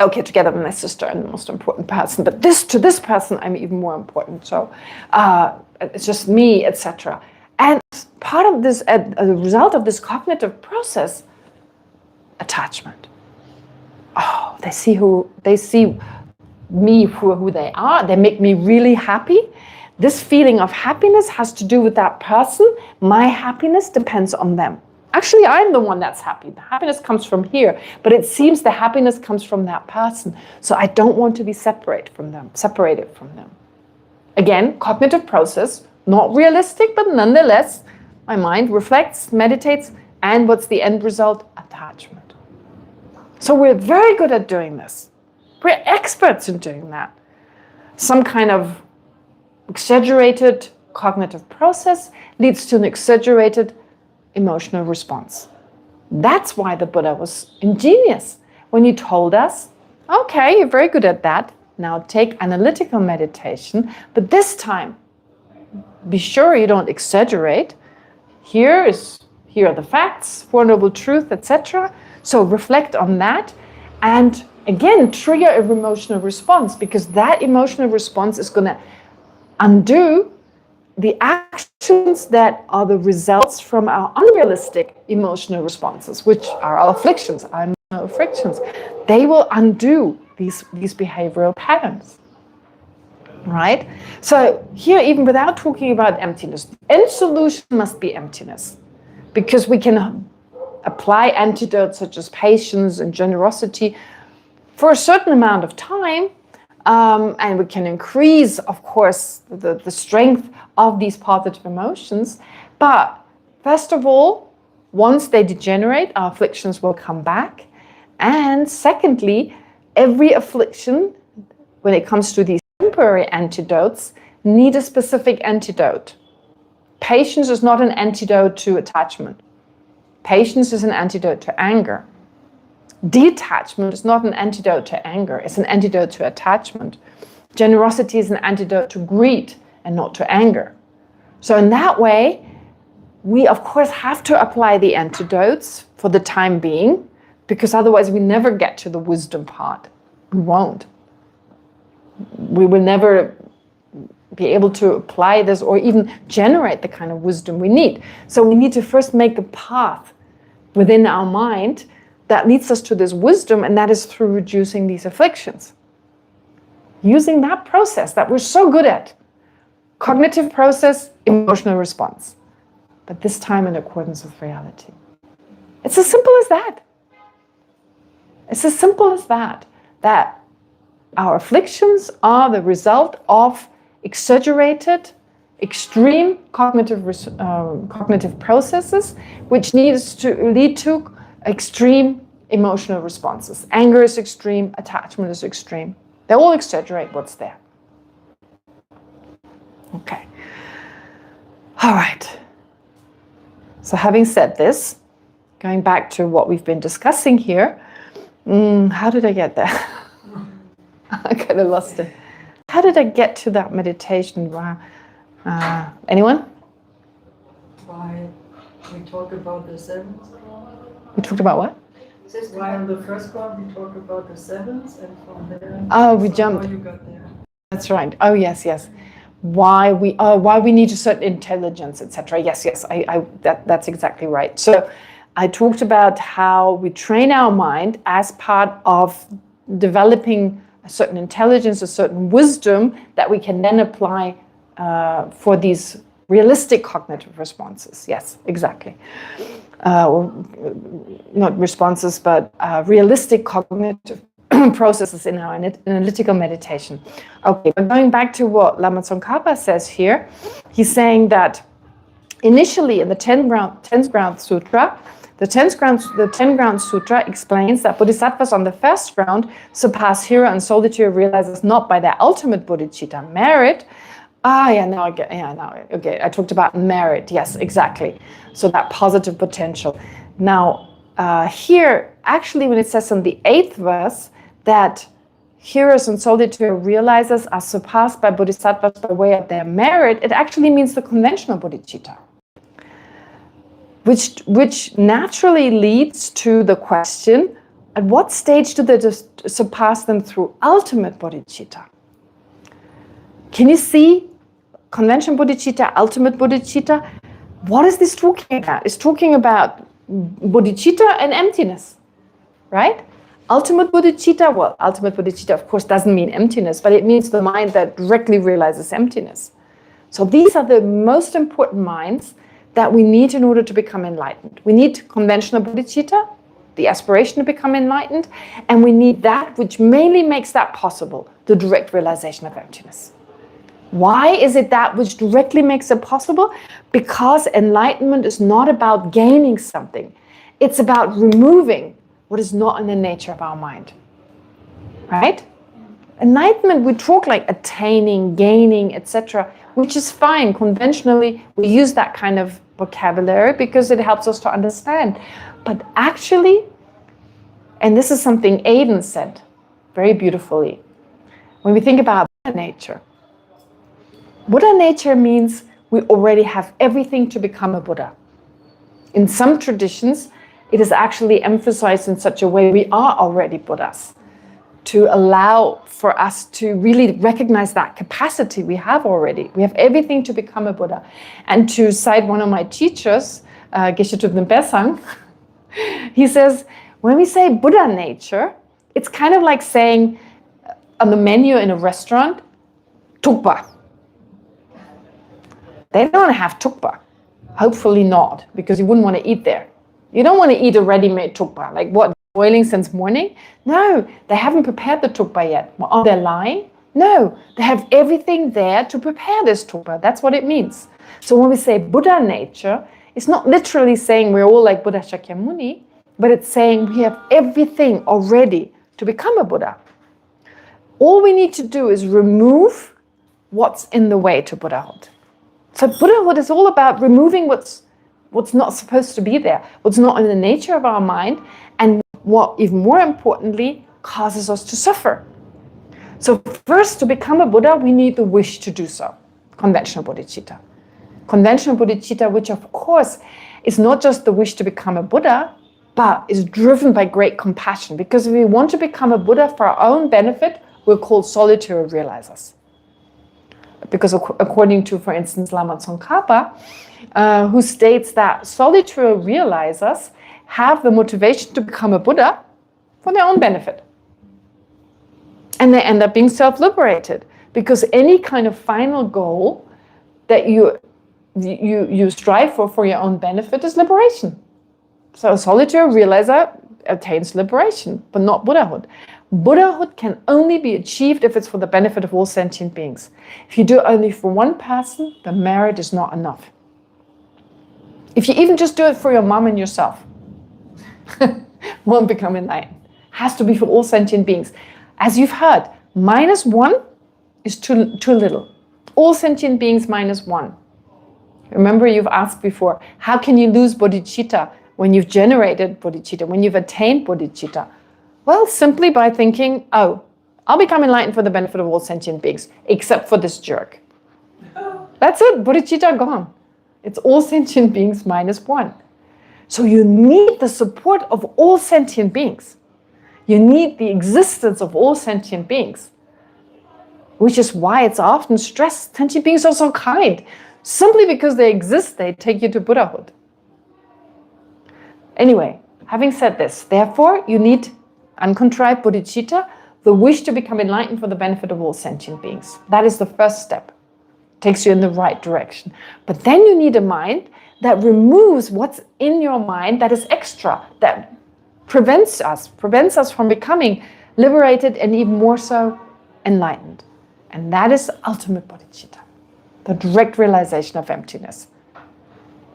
[SPEAKER 1] Okay, together with my sister, I'm the most important person. But to this person, I'm even more important. So it's just me, etc. And part of this, as a result of this cognitive process, attachment. Oh, they see me for who they are. They make me really happy. This feeling of happiness has to do with that person. My happiness depends on them. Actually, I'm the one that's happy. The happiness comes from here, but it seems the happiness comes from that person. So I don't want to be separated from them. Again, cognitive process. Not realistic, but nonetheless, my mind reflects, meditates, and what's the end result? Attachment. So we're very good at doing this. We're experts in doing that. Some kind of exaggerated cognitive process leads to an exaggerated emotional response. That's why the Buddha was ingenious when he told us, okay, you're very good at that. Now take analytical meditation, but this time, be sure you don't exaggerate. Here are the facts, Four Noble Truths, etc. So reflect on that, and again, trigger an emotional response, because that emotional response is going to undo the actions that are the results from our unrealistic emotional responses, which are our afflictions, our emotional frictions. They will undo these behavioral patterns. Right? So here, even without talking about emptiness, the end solution must be emptiness, because we can apply antidotes such as patience and generosity for a certain amount of time, and we can increase, of course, the strength of these positive emotions. But first of all, once they degenerate, our afflictions will come back. And secondly, every affliction, when it comes to these temporary antidotes, need a specific antidote. Patience is not an antidote to attachment. Patience is an antidote to anger. Detachment is not an antidote to anger, it's an antidote to attachment. Generosity is an antidote to greed and not to anger. So in that way, we of course have to apply the antidotes for the time being, because otherwise we never get to the wisdom part. We won't. We will never be able to apply this or even generate the kind of wisdom we need. So we need to first make a path within our mind that leads us to this wisdom, and that is through reducing these afflictions. Using that process that we're so good at. Cognitive process, emotional response. But this time in accordance with reality. It's as simple as that. It's as simple as that. That our afflictions are the result of exaggerated, extreme cognitive processes, which needs to lead to extreme emotional responses. Anger is extreme, attachment is extreme. They all exaggerate what's there. Okay. All right. So having said this, going back to what we've been discussing here, how did I get there? I kind of lost it. How did I get to that meditation? Anyone?
[SPEAKER 3] Why we talk about the sevens?
[SPEAKER 1] We talked about what?
[SPEAKER 3] Why on the first one we talk about the sevens, and from there.
[SPEAKER 1] Oh, we jumped.
[SPEAKER 3] How you got there?
[SPEAKER 1] That's right. Oh, yes, yes. Why we need a certain intelligence, etc. Yes, that's exactly right. So I talked about how we train our mind as part of developing a certain intelligence, a certain wisdom that we can then apply for these realistic cognitive responses. Yes, exactly. Not responses, but realistic cognitive processes in our analytical meditation. Okay, but going back to what Lama Tsongkhapa says here, he's saying that initially in the 10 ground sutra, the 10 ground sutra explains that bodhisattvas on the first ground surpass hero and solitude realizes not by their ultimate bodhicitta merit. Okay, I talked about merit. Yes, exactly. So that positive potential. Now, here, actually, when it says in the 8th verse that heroes and solitude realizers are surpassed by bodhisattvas by way of their merit, it actually means the conventional bodhicitta, which naturally leads to the question, at what stage do they just surpass them through ultimate bodhicitta? Can you see conventional bodhicitta, ultimate bodhicitta? What is this talking about? It's talking about bodhicitta and emptiness, right? Ultimate bodhicitta, of course, doesn't mean emptiness, but it means the mind that directly realizes emptiness. So these are the most important minds that we need in order to become enlightened. We need conventional bodhicitta, the aspiration to become enlightened, and we need that which mainly makes that possible, the direct realization of emptiness. Why is it that which directly makes it possible? Because enlightenment is not about gaining something. It's about removing what is not in the nature of our mind. Right? Enlightenment, we talk like attaining, gaining, etc., which is fine. Conventionally, we use that kind of vocabulary because it helps us to understand. But actually, and this is something Aidan said very beautifully, when we think about Buddha nature means we already have everything to become a Buddha. In some traditions, it is actually emphasized in such a way we are already Buddhas, to allow for us to really recognize that capacity we have already. We have everything to become a Buddha. And to cite one of my teachers, Geshe Thupten Besang, he says, when we say Buddha nature, it's kind of like saying on the menu in a restaurant, tukpa. They don't have tukpa. Hopefully not, because you wouldn't want to eat there. You don't want to eat a ready-made tukpa, like what, boiling since morning? No, they haven't prepared the tukpa yet. Are they lying? No, they have everything there to prepare this tukpa. That's what it means. So when we say Buddha nature, It's not literally saying we're all like Buddha Shakyamuni, but it's saying we have everything already to become a Buddha. All we need to do is remove what's in the way to Buddhahood. So Buddhahood is all about removing what's not supposed to be there, what's not in the nature of our mind, and what, even more importantly, causes us to suffer. So first, to become a Buddha, we need the wish to do so. Conventional bodhicitta. Conventional bodhicitta, which of course is not just the wish to become a Buddha, but is driven by great compassion. Because if we want to become a Buddha for our own benefit, we're called solitary realizers. Because according to, for instance, Lama Tsongkhapa, who states that solitary realizers have the motivation to become a Buddha for their own benefit. And they end up being self-liberated, because any kind of final goal that you strive for your own benefit is liberation. So a solitary realizer attains liberation, but not Buddhahood. Buddhahood can only be achieved if it's for the benefit of all sentient beings. If you do it only for one person, the merit is not enough. If you even just do it for your mom and yourself, won't become enlightened. Has to be for all sentient beings. As you've heard, -1 is too little. All sentient beings -1. Remember, you've asked before, how can you lose bodhicitta when you've generated bodhicitta, when you've attained bodhicitta? Well, simply by thinking, oh, I'll become enlightened for the benefit of all sentient beings, except for this jerk. That's it, bodhicitta gone. It's all sentient beings -1. So you need the support of all sentient beings. You need the existence of all sentient beings, which is why it's often stressed. Sentient beings are so kind. Simply because they exist, they take you to Buddhahood. Anyway, having said this, therefore, you need uncontrived bodhicitta, the wish to become enlightened for the benefit of all sentient beings. That is the first step. Takes you in the right direction. But then you need a mind that removes what's in your mind that is extra, that prevents us from becoming liberated and even more so enlightened. And that is ultimate bodhicitta, the direct realization of emptiness,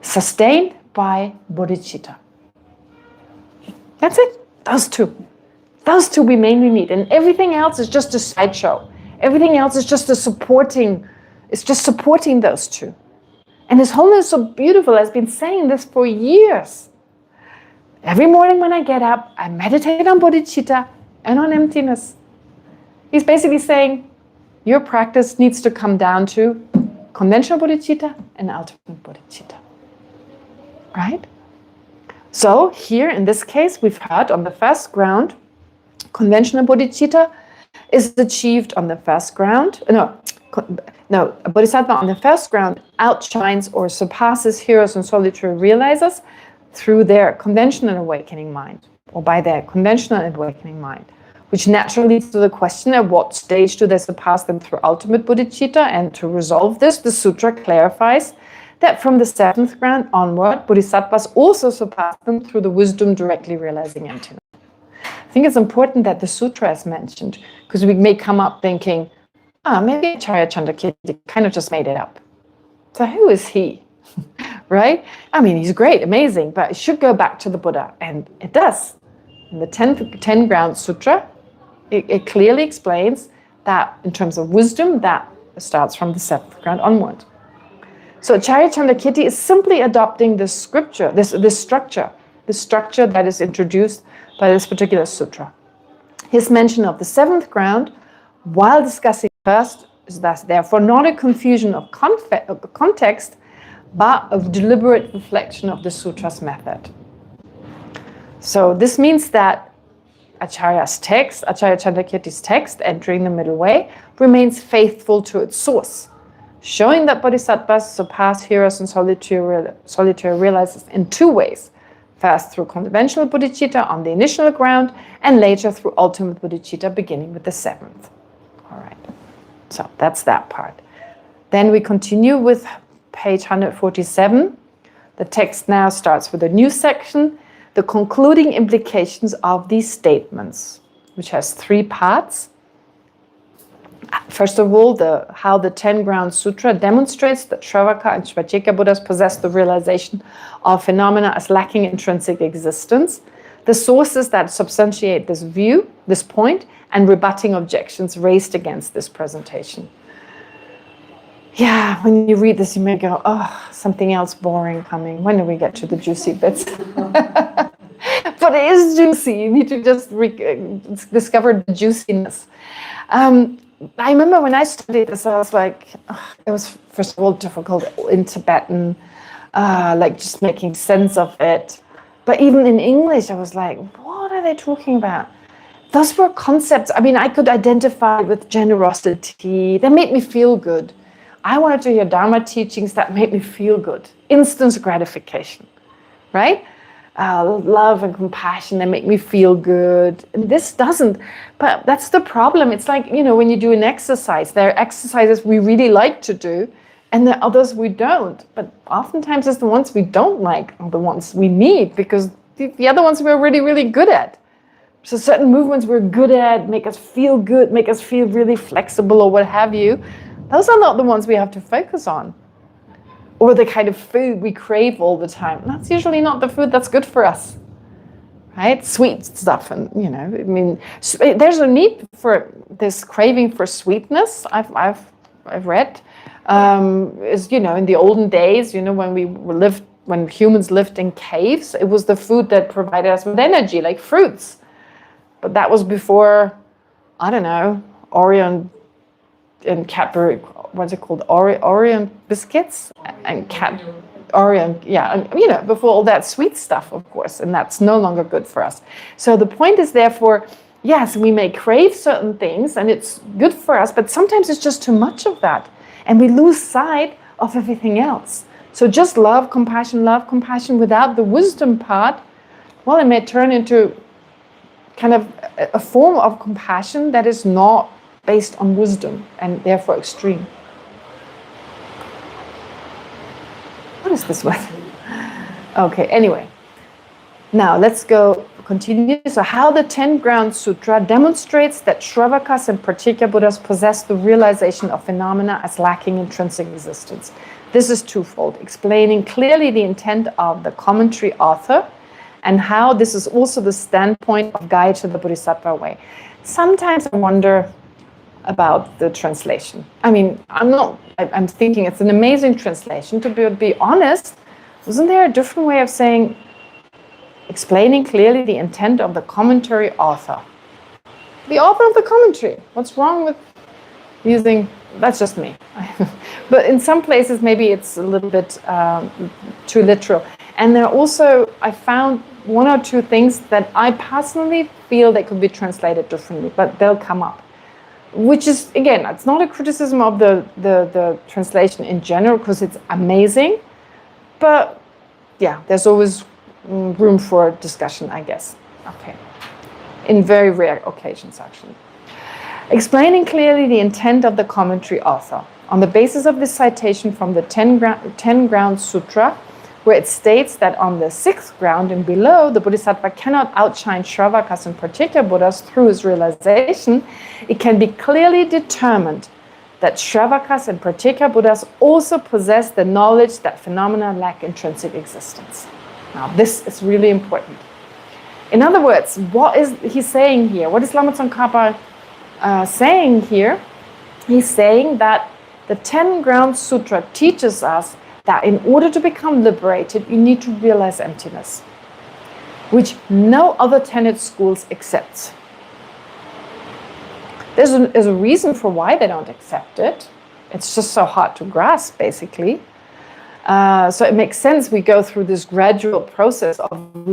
[SPEAKER 1] sustained by bodhicitta. That's it. Those two we mainly need. And everything else is just a sideshow. Everything else is just supporting those two. And His Holiness So Beautiful has been saying this for years. Every morning when I get up, I meditate on bodhicitta and on emptiness. He's basically saying, your practice needs to come down to conventional bodhicitta and ultimate bodhicitta. Right? So here in this case, we've heard on the first ground, conventional bodhicitta is achieved on the first ground. No, a bodhisattva on the first ground outshines or surpasses heroes and solitary realizers through their conventional awakening mind, or by their conventional awakening mind, which naturally leads to the question, at what stage do they surpass them through ultimate bodhicitta? And to resolve this, the sutra clarifies that from the 7th ground onward, bodhisattvas also surpass them through the wisdom directly realizing emptiness. I think it's important that the sutra is mentioned, because we may come up thinking, maybe Acharya Chandrakirti kind of just made it up. So who is he? Right? I mean, he's great, amazing, but it should go back to the Buddha, and it does. In the 10 ground sutra, it clearly explains that in terms of wisdom, that starts from the 7th ground onward. So Acharya Chandrakirti is simply adopting this scripture, this structure that is introduced by this particular sutra. His mention of the 7th ground, while discussing first, is thus therefore not a confusion of context, but of deliberate reflection of the sutra's method. So this means that Acharya Chandrakirti's text, entering the middle way, remains faithful to its source, showing that bodhisattvas surpass heroes and solitary realizers in 2 ways. First, through conventional bodhicitta on the initial ground, and later through ultimate bodhicitta, beginning with the 7th. All right, so that's that part. Then we continue with page 147. The text now starts with a new section, the concluding implications of these statements, which has 3 parts. First of all, how the 10 Ground Sutra demonstrates that Shravaka and Svatika Buddhas possess the realization of phenomena as lacking intrinsic existence, the sources that substantiate this view, this point, and rebutting objections raised against this presentation. Yeah, when you read this, you may go, oh, something else boring coming. When do we get to the juicy bits? But it is juicy. You need to just discover the juiciness. I remember when I studied this, I was like, it was first of all difficult in Tibetan, like just making sense of it. But even in English, I was like, what are they talking about? Those were concepts. I mean, I could identify with generosity. They made me feel good. I wanted to hear Dharma teachings that made me feel good. Instant gratification, right? Love and compassion, they make me feel good. And this doesn't. But that's the problem. It's like, when you do an exercise, there are exercises we really like to do, and there are others we don't. But oftentimes it's the ones we don't like are the ones we need, because the other ones we're really, really good at. So certain movements we're good at, make us feel good, make us feel really flexible or what have you. Those are not the ones we have to focus on. Or the kind of food we crave all the time. That's usually not the food that's good for us, right? Sweet stuff, and I mean, there's a need for this craving for sweetness. I've read, is in the olden days, when humans lived in caves, it was the food that provided us with energy, like fruits. But that was before, I don't know, Oreo and Cadbury, what's it called? Oreo biscuits and Oreo, yeah, and, before all that sweet stuff, of course, and that's no longer good for us. So the point is, therefore, yes, we may crave certain things, and it's good for us, but sometimes it's just too much of that, and we lose sight of everything else. So just love, compassion without the wisdom part, well, it may turn into kind of a form of compassion that is not based on wisdom and therefore extreme. What is this one? Okay, anyway. Now let's continue. So how the 10 Ground Sutra demonstrates that Shravakas and Pratyeka Buddhas possess the realization of phenomena as lacking intrinsic existence. This is twofold, explaining clearly the intent of the commentary author and how this is also the standpoint of Guide to the Bodhisattva Way. Sometimes I wonder about the translation. I mean, I'm thinking it's an amazing translation. To be honest, wasn't there a different way of saying, explaining clearly the intent of the commentary author? The author of the commentary. What's wrong with using, that's just me. But in some places, maybe it's a little bit too literal. And there also, I found one or two things that I personally feel they could be translated differently, but they'll come up. Which is, again, it's not a criticism of the translation in general, because it's amazing. But yeah, there's always room for discussion, I guess. Okay. In very rare occasions, actually. Explaining clearly the intent of the commentary author. On the basis of this citation from the 10 Ground Sutra, where it states that on the 6th ground and below, the Bodhisattva cannot outshine Shravakas and Pratyeka Buddhas through his realization, it can be clearly determined that Shravakas and Pratyeka Buddhas also possess the knowledge that phenomena lack intrinsic existence. Now, this is really important. In other words, what is he saying here? What is Lama Tsongkhapa saying here? He's saying that the 10 Ground Sutra teaches us that in order to become liberated, you need to realize emptiness, which no other tenet schools accept. There's a reason for why they don't accept it. It's just so hard to grasp, basically. So it makes sense we go through this gradual process of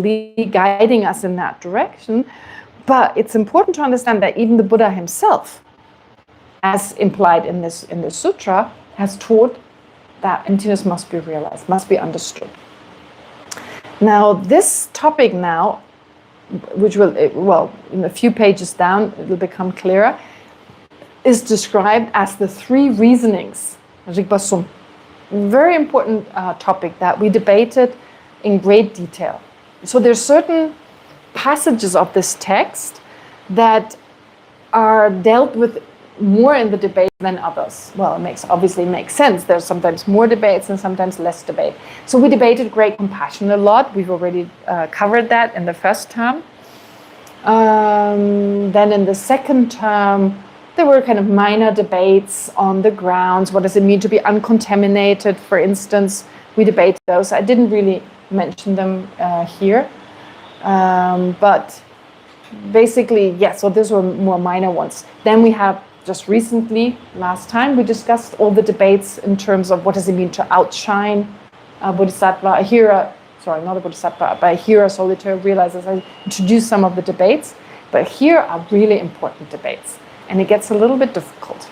[SPEAKER 1] guiding us in that direction. But it's important to understand that even the Buddha himself, as implied in this sutra, has taught that emptiness must be realized, must be understood. Now, this topic now, which will, in a few pages down, it will become clearer, is described as the 3 reasonings. Very important topic that we debated in great detail. So there's certain passages of this text that are dealt with more in the debate than others. Well, it obviously makes sense. There's sometimes more debates and sometimes less debate. So we debated great compassion a lot. We've already covered that in the first term. Then in the second term, there were kind of minor debates on the grounds. What does it mean to be uncontaminated, for instance? We debated those. I didn't really mention them here. But basically, yes, so those were more minor ones. Then we have just recently, last time, we discussed all the debates in terms of what does it mean to outshine a bodhisattva, a hero, sorry, not a bodhisattva, but a hero, solitary realizers. I introduced some of the debates, but here are really important debates, and it gets a little bit difficult.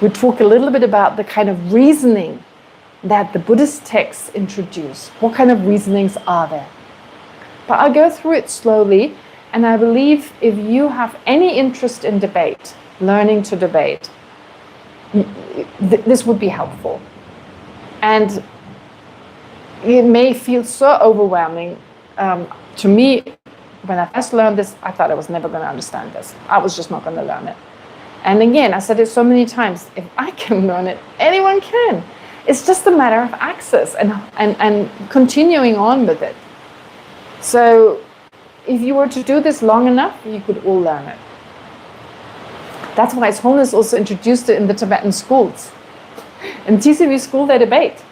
[SPEAKER 1] We talk a little bit about the kind of reasoning that the Buddhist texts introduce. What kind of reasonings are there? But I'll go through it slowly, and I believe if you have any interest in debate, learning to debate, this would be helpful. And it may feel so overwhelming. To me, when I first learned this, I thought I was never going to understand this. I was just not going to learn it. And again, I said it so many times, if I can learn it, anyone can. It's just a matter of access and continuing on with it. So if you were to do this long enough, you could all learn it. That's why His Holiness also introduced it in the Tibetan schools. In TCV school, they debate.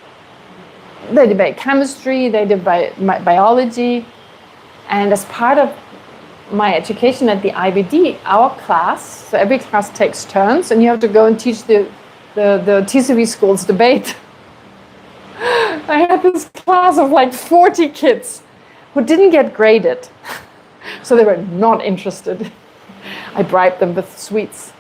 [SPEAKER 1] They debate chemistry, they debate biology. And as part of my education at the IBD, our class, so every class takes turns, and you have to go and teach the TCV schools debate. I had this class of like 40 kids who didn't get graded. So they were not interested. I bribed them with sweets.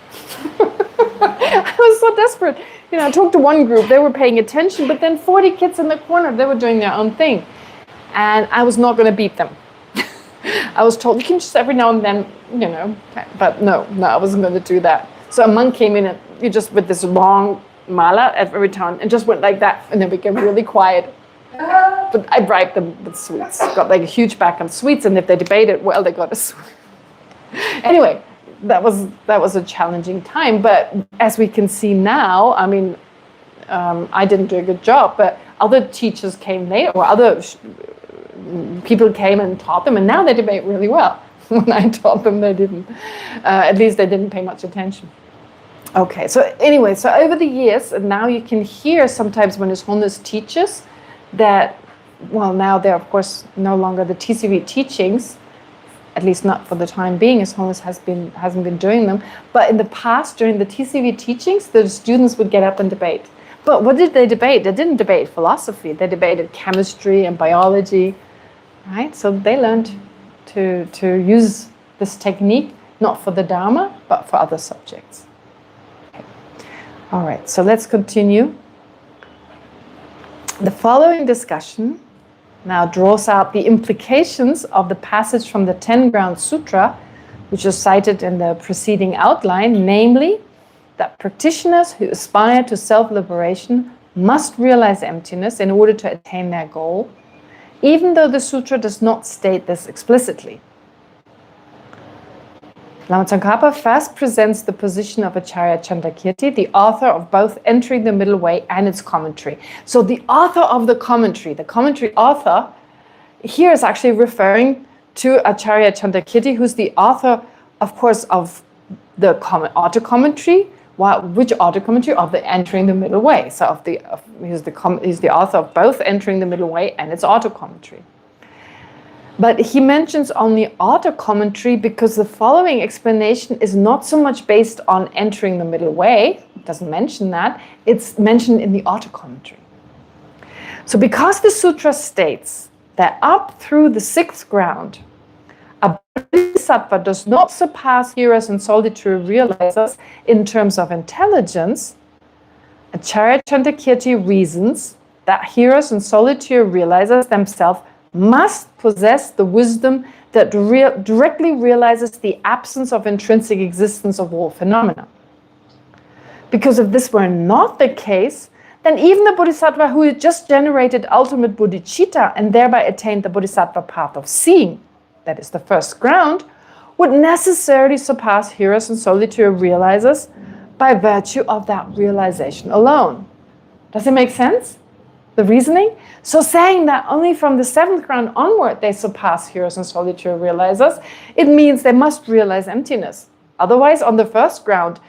[SPEAKER 1] I was so desperate. I talked to one group, they were paying attention, but then 40 kids in the corner, they were doing their own thing. And I was not going to beat them. I was told, you can just every now and then, but no, I wasn't going to do that. So a monk came in and you just with this long mala at every time and just went like that, and then became really quiet. But I bribed them with sweets. Got like a huge bag of sweets, and if they debated, well, they got a sweet. Anyway, that was a challenging time. But as we can see now, I mean, I didn't do a good job, but other teachers came later, or other people came and taught them, and now they debate really well. When I taught them, they didn't. At least they didn't pay much attention. Okay, so anyway, so over the years, and now you can hear sometimes when His Holiness teaches that, well, now they're of course no longer the TCV teachings, at least not for the time being. His Holiness hasn't been doing them. But in the past, during the TCV teachings, the students would get up and debate. But what did they debate? They didn't debate philosophy. They debated chemistry and biology, right? So they learned to use this technique, not for the Dharma, but for other subjects. Okay. All right, so let's continue. The following discussion now draws out the implications of the passage from the 10 Ground Sutra, which is cited in the preceding outline, namely that practitioners who aspire to self-liberation must realize emptiness in order to attain their goal, even though the sutra does not state this explicitly. Lama Tsongkhapa first presents the position of Acharya Chandrakirti, the author of both Entering the Middle Way and its commentary. So the author of the commentary author, here is actually referring to Acharya Chandrakirti, who's the author, of course, of the auto commentary. Which auto commentary? Of the Entering the Middle Way. So he's the author of both Entering the Middle Way and its auto commentary. But he mentions only auto commentary because the following explanation is not so much based on Entering the Middle Way. It doesn't mention that. It's mentioned in the auto commentary. So because the sutra states that up through the 6th ground, a bodhisattva does not surpass hearers and solitary realizers in terms of intelligence, Acharya Chandrakirti reasons that hearers and solitary realizers themselves must possess the wisdom that directly realizes the absence of intrinsic existence of all phenomena. Because if this were not the case, then even the bodhisattva who had just generated ultimate bodhicitta and thereby attained the bodhisattva path of seeing, that is the 1st ground, would necessarily surpass hearers and solitary realizers by virtue of that realization alone. Does it make sense? The reasoning? So saying that only from the 7th ground onward they surpass heroes and solitary realizers, it means they must realize emptiness. Otherwise, on the 1st ground,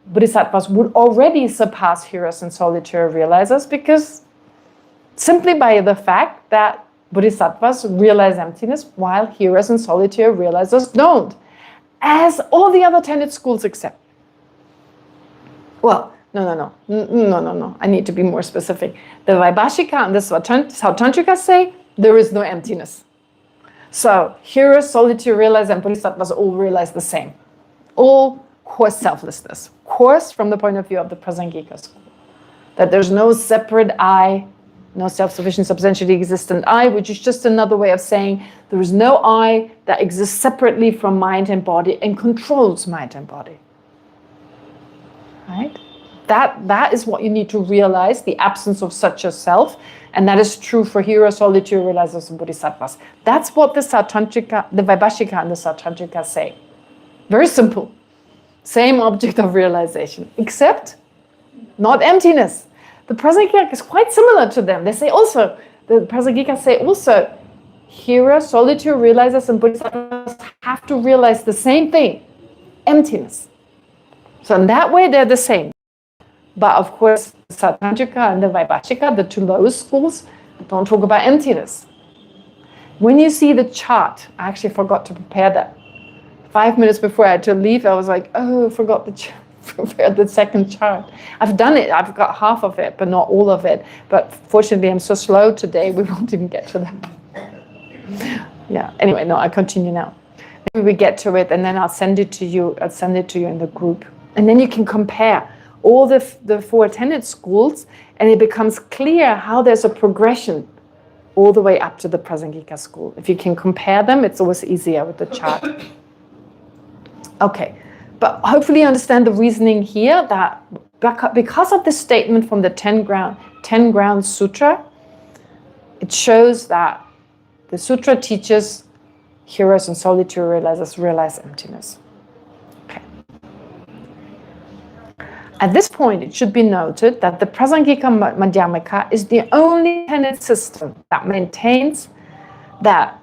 [SPEAKER 1] bodhisattvas would already surpass heroes and solitary realizers, because simply by the fact that bodhisattvas realize emptiness while heroes and solitary realizers don't, as all the other tenet schools accept. Well, no. I need to be more specific. The Vaibhashika and the Sautrantika say there is no emptiness. So heroes, solitary realizers, and bodhisattvas all realize the same. All course selflessness. Course from the point of view of the Prasangika school. That there's no separate I, no self-sufficient, substantially existent I, which is just another way of saying there is no I that exists separately from mind and body and controls mind and body. Right? That is what you need to realize, the absence of such a self, and that is true for heroes, solitary realizers, and bodhisattvas. That's what the Sautrantika, the Vaibhashika and the Sautrantika say. Very simple. Same object of realization, except not emptiness. The Prasangika is quite similar to them. They say also, the Prasangika say also, heroes, solitary realizers, and bodhisattvas have to realize the same thing, emptiness. So in that way, they're the same. But of course, the Sautrantika and the Vaibhashika, the two lowest schools, don't talk about emptiness. When you see the chart, I actually forgot to prepare that. 5 minutes before I had to leave, I was like, oh, I forgot to prepare the second chart. I've done it, I've got half of it, but not all of it. But fortunately, I'm so slow today, we won't even get to that. Yeah, anyway, no, I continue now. Maybe we get to it, and then I'll send it to you in the group. And then you can compare all the 4 tenet schools, and it becomes clear how there's a progression all the way up to the Prasangika school. If you can compare them, it's always easier with the chart. Okay, but hopefully you understand the reasoning here, that because of this statement from the 10 ground sutra, it shows that the sutra teaches heroes and solitary realizers realize emptiness. At this point, it should be noted that the Prasangika Madhyamaka is the only tenet system that maintains that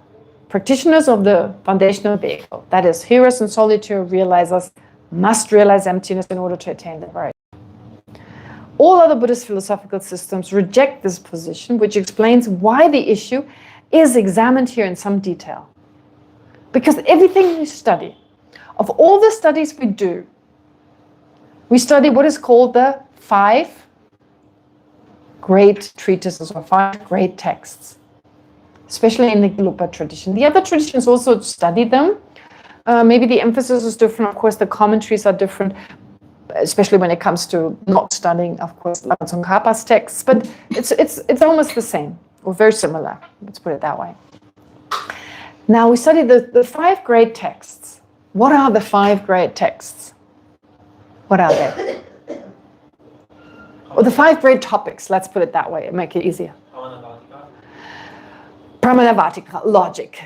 [SPEAKER 1] practitioners of the foundational vehicle, that is, heroes and solitary realizers, must realize emptiness in order to attain liberation. All other Buddhist philosophical systems reject this position, which explains why the issue is examined here in some detail. Because everything we study, of all the studies we do, we study what is called the 5 great treatises or 5 great texts, especially in the Gelugpa tradition. The other traditions also study them. Maybe the emphasis is different. Of course, the commentaries are different, especially when it comes to not studying, of course, Lama Tsongkhapa's texts. But it's almost the same, or very similar. Let's put it that way. Now, we study the 5 great texts. What are the 5 great texts? What are they? Or the 5 great topics, let's put it that way, make it easier. Pramanavartika, logic,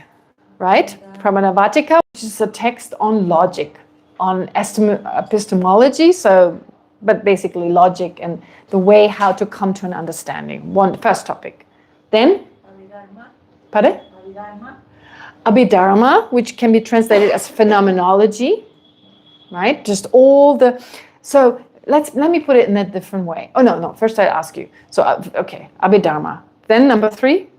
[SPEAKER 1] right? Pramanavartika, which is a text on logic, on epistemology, but basically logic and the way how to come to an understanding. First topic. Then? Pardon? Abhidharma, which can be translated as phenomenology. Right? Just all the... So let me put it in a different way. Oh, no. First I ask you. So, okay, Abhidharma. Then number 3?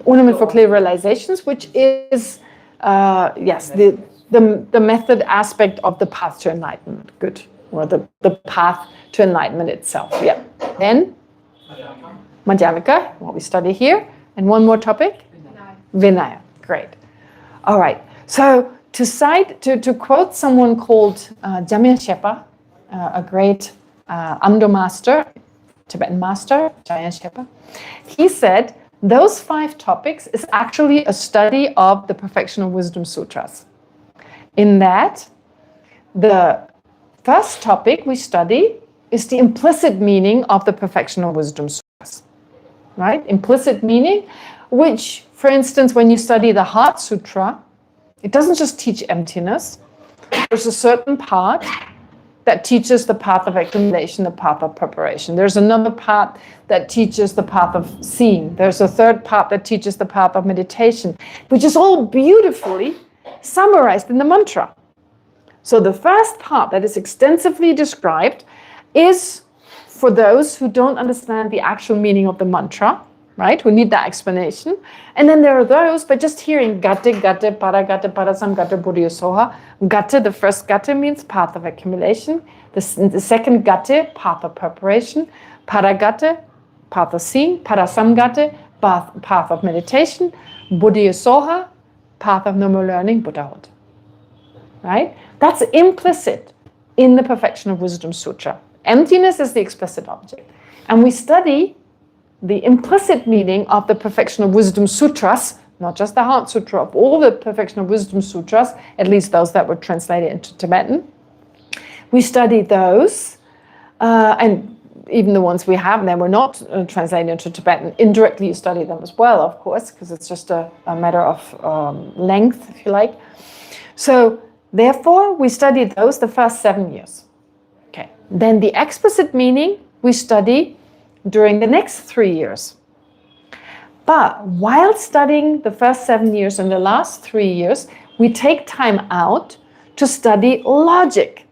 [SPEAKER 1] Ornament for clear realizations, which is, yes, the method aspect of the path to enlightenment. Good. Or the path to enlightenment itself. Yeah. Then? Madhyamaka, what we study here. And one more topic? Vinaya. Great. All right. So, to quote someone called Jamyang Shepa, a great Amdo master, Tibetan master, Jamyang Shepa, he said those 5 topics is actually a study of the Perfectional Wisdom Sutras. In that, the first topic we study is the implicit meaning of the Perfectional Wisdom Sutras, right? Implicit meaning, which, for instance, when you study the Heart Sutra, it doesn't just teach emptiness, there's a certain part that teaches the path of accumulation, the path of preparation. There's another part that teaches the path of seeing. There's a third part that teaches the path of meditation, which is all beautifully summarized in the mantra. So the first part that is extensively described is for those who don't understand the actual meaning of the mantra, right? Who need that explanation. And then there are those, by just hearing Gate, Gate, Paragate, Parasamgate, Buddhyosoha. Gate, the first Gate means path of accumulation. The second Gate, path of preparation. Paragate, path of seeing. Parasamgate, path of meditation. Buddhyosoha, path of normal learning, Buddhahood. Right? That's implicit in the Perfection of Wisdom Sutra. Emptiness is the explicit object. And we study the implicit meaning of the Perfection of Wisdom Sutras, not just the Heart Sutra, of all the Perfection of Wisdom Sutras, at least those that were translated into Tibetan. We study those, and even the ones we have, they were not translated into Tibetan. Indirectly, you study them as well, of course, because it's just a matter of length, if you like. So, therefore, we study those the first 7 years. Okay. Then the explicit meaning we study during the next 3 years. But while studying the first 7 years and the last 3 years, we take time out to study logic.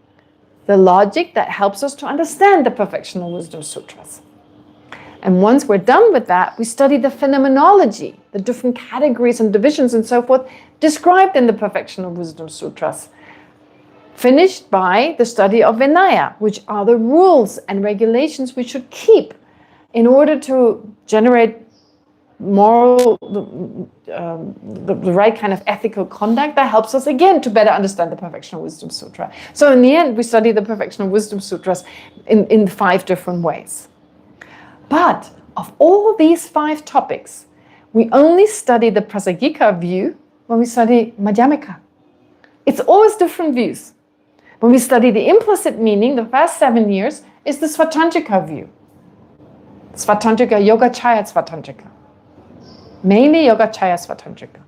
[SPEAKER 1] The logic that helps us to understand the Perfection of Wisdom Sutras. And once we're done with that, we study the phenomenology, the different categories and divisions and so forth described in the Perfection of Wisdom Sutras. Finished by the study of Vinaya, which are the rules and regulations we should keep in order to generate moral, the right kind of ethical conduct that helps us again to better understand the Perfection of Wisdom Sutra. So in the end, we study the Perfection of Wisdom Sutras in 5 different ways. But of all these 5 topics, we only study the Prasangika view when we study Madhyamika. It's always different views. When we study the implicit meaning, the first 7 years is the Svatantrika view. Svatantrika, Yogacarya Svatantrika. Mainly Yogacarya Svatantrika.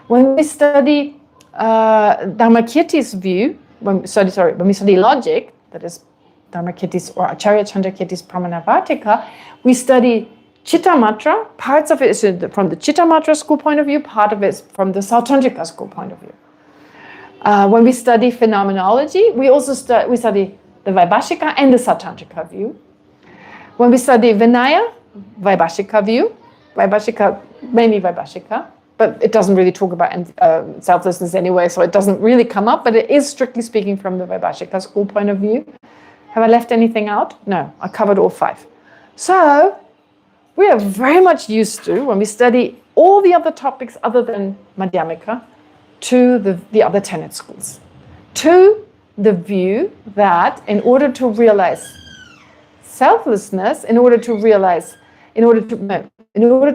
[SPEAKER 1] When we study Dharmakirti's view, when we study logic, that is Dharmakirti's or Acharya Chandrakirti's Pramanavartika, we study Chittamatra. Parts of it is from the Chittamatra school point of view, part of it is from the Sautantrika school point of view. When we study phenomenology, we also study the Vaibhashika and the Sautantrika view. When we study Vinaya, Vaibhashika view, mainly Vaibhashika, but it doesn't really talk about selflessness anyway, so it doesn't really come up, but it is strictly speaking from the Vaibhashika school point of view. Have I left anything out? No, I covered all 5. So, we are very much used to, when we study all the other topics other than Madhyamika, to the other tenet schools, to the view that in order to realize selflessness, in order to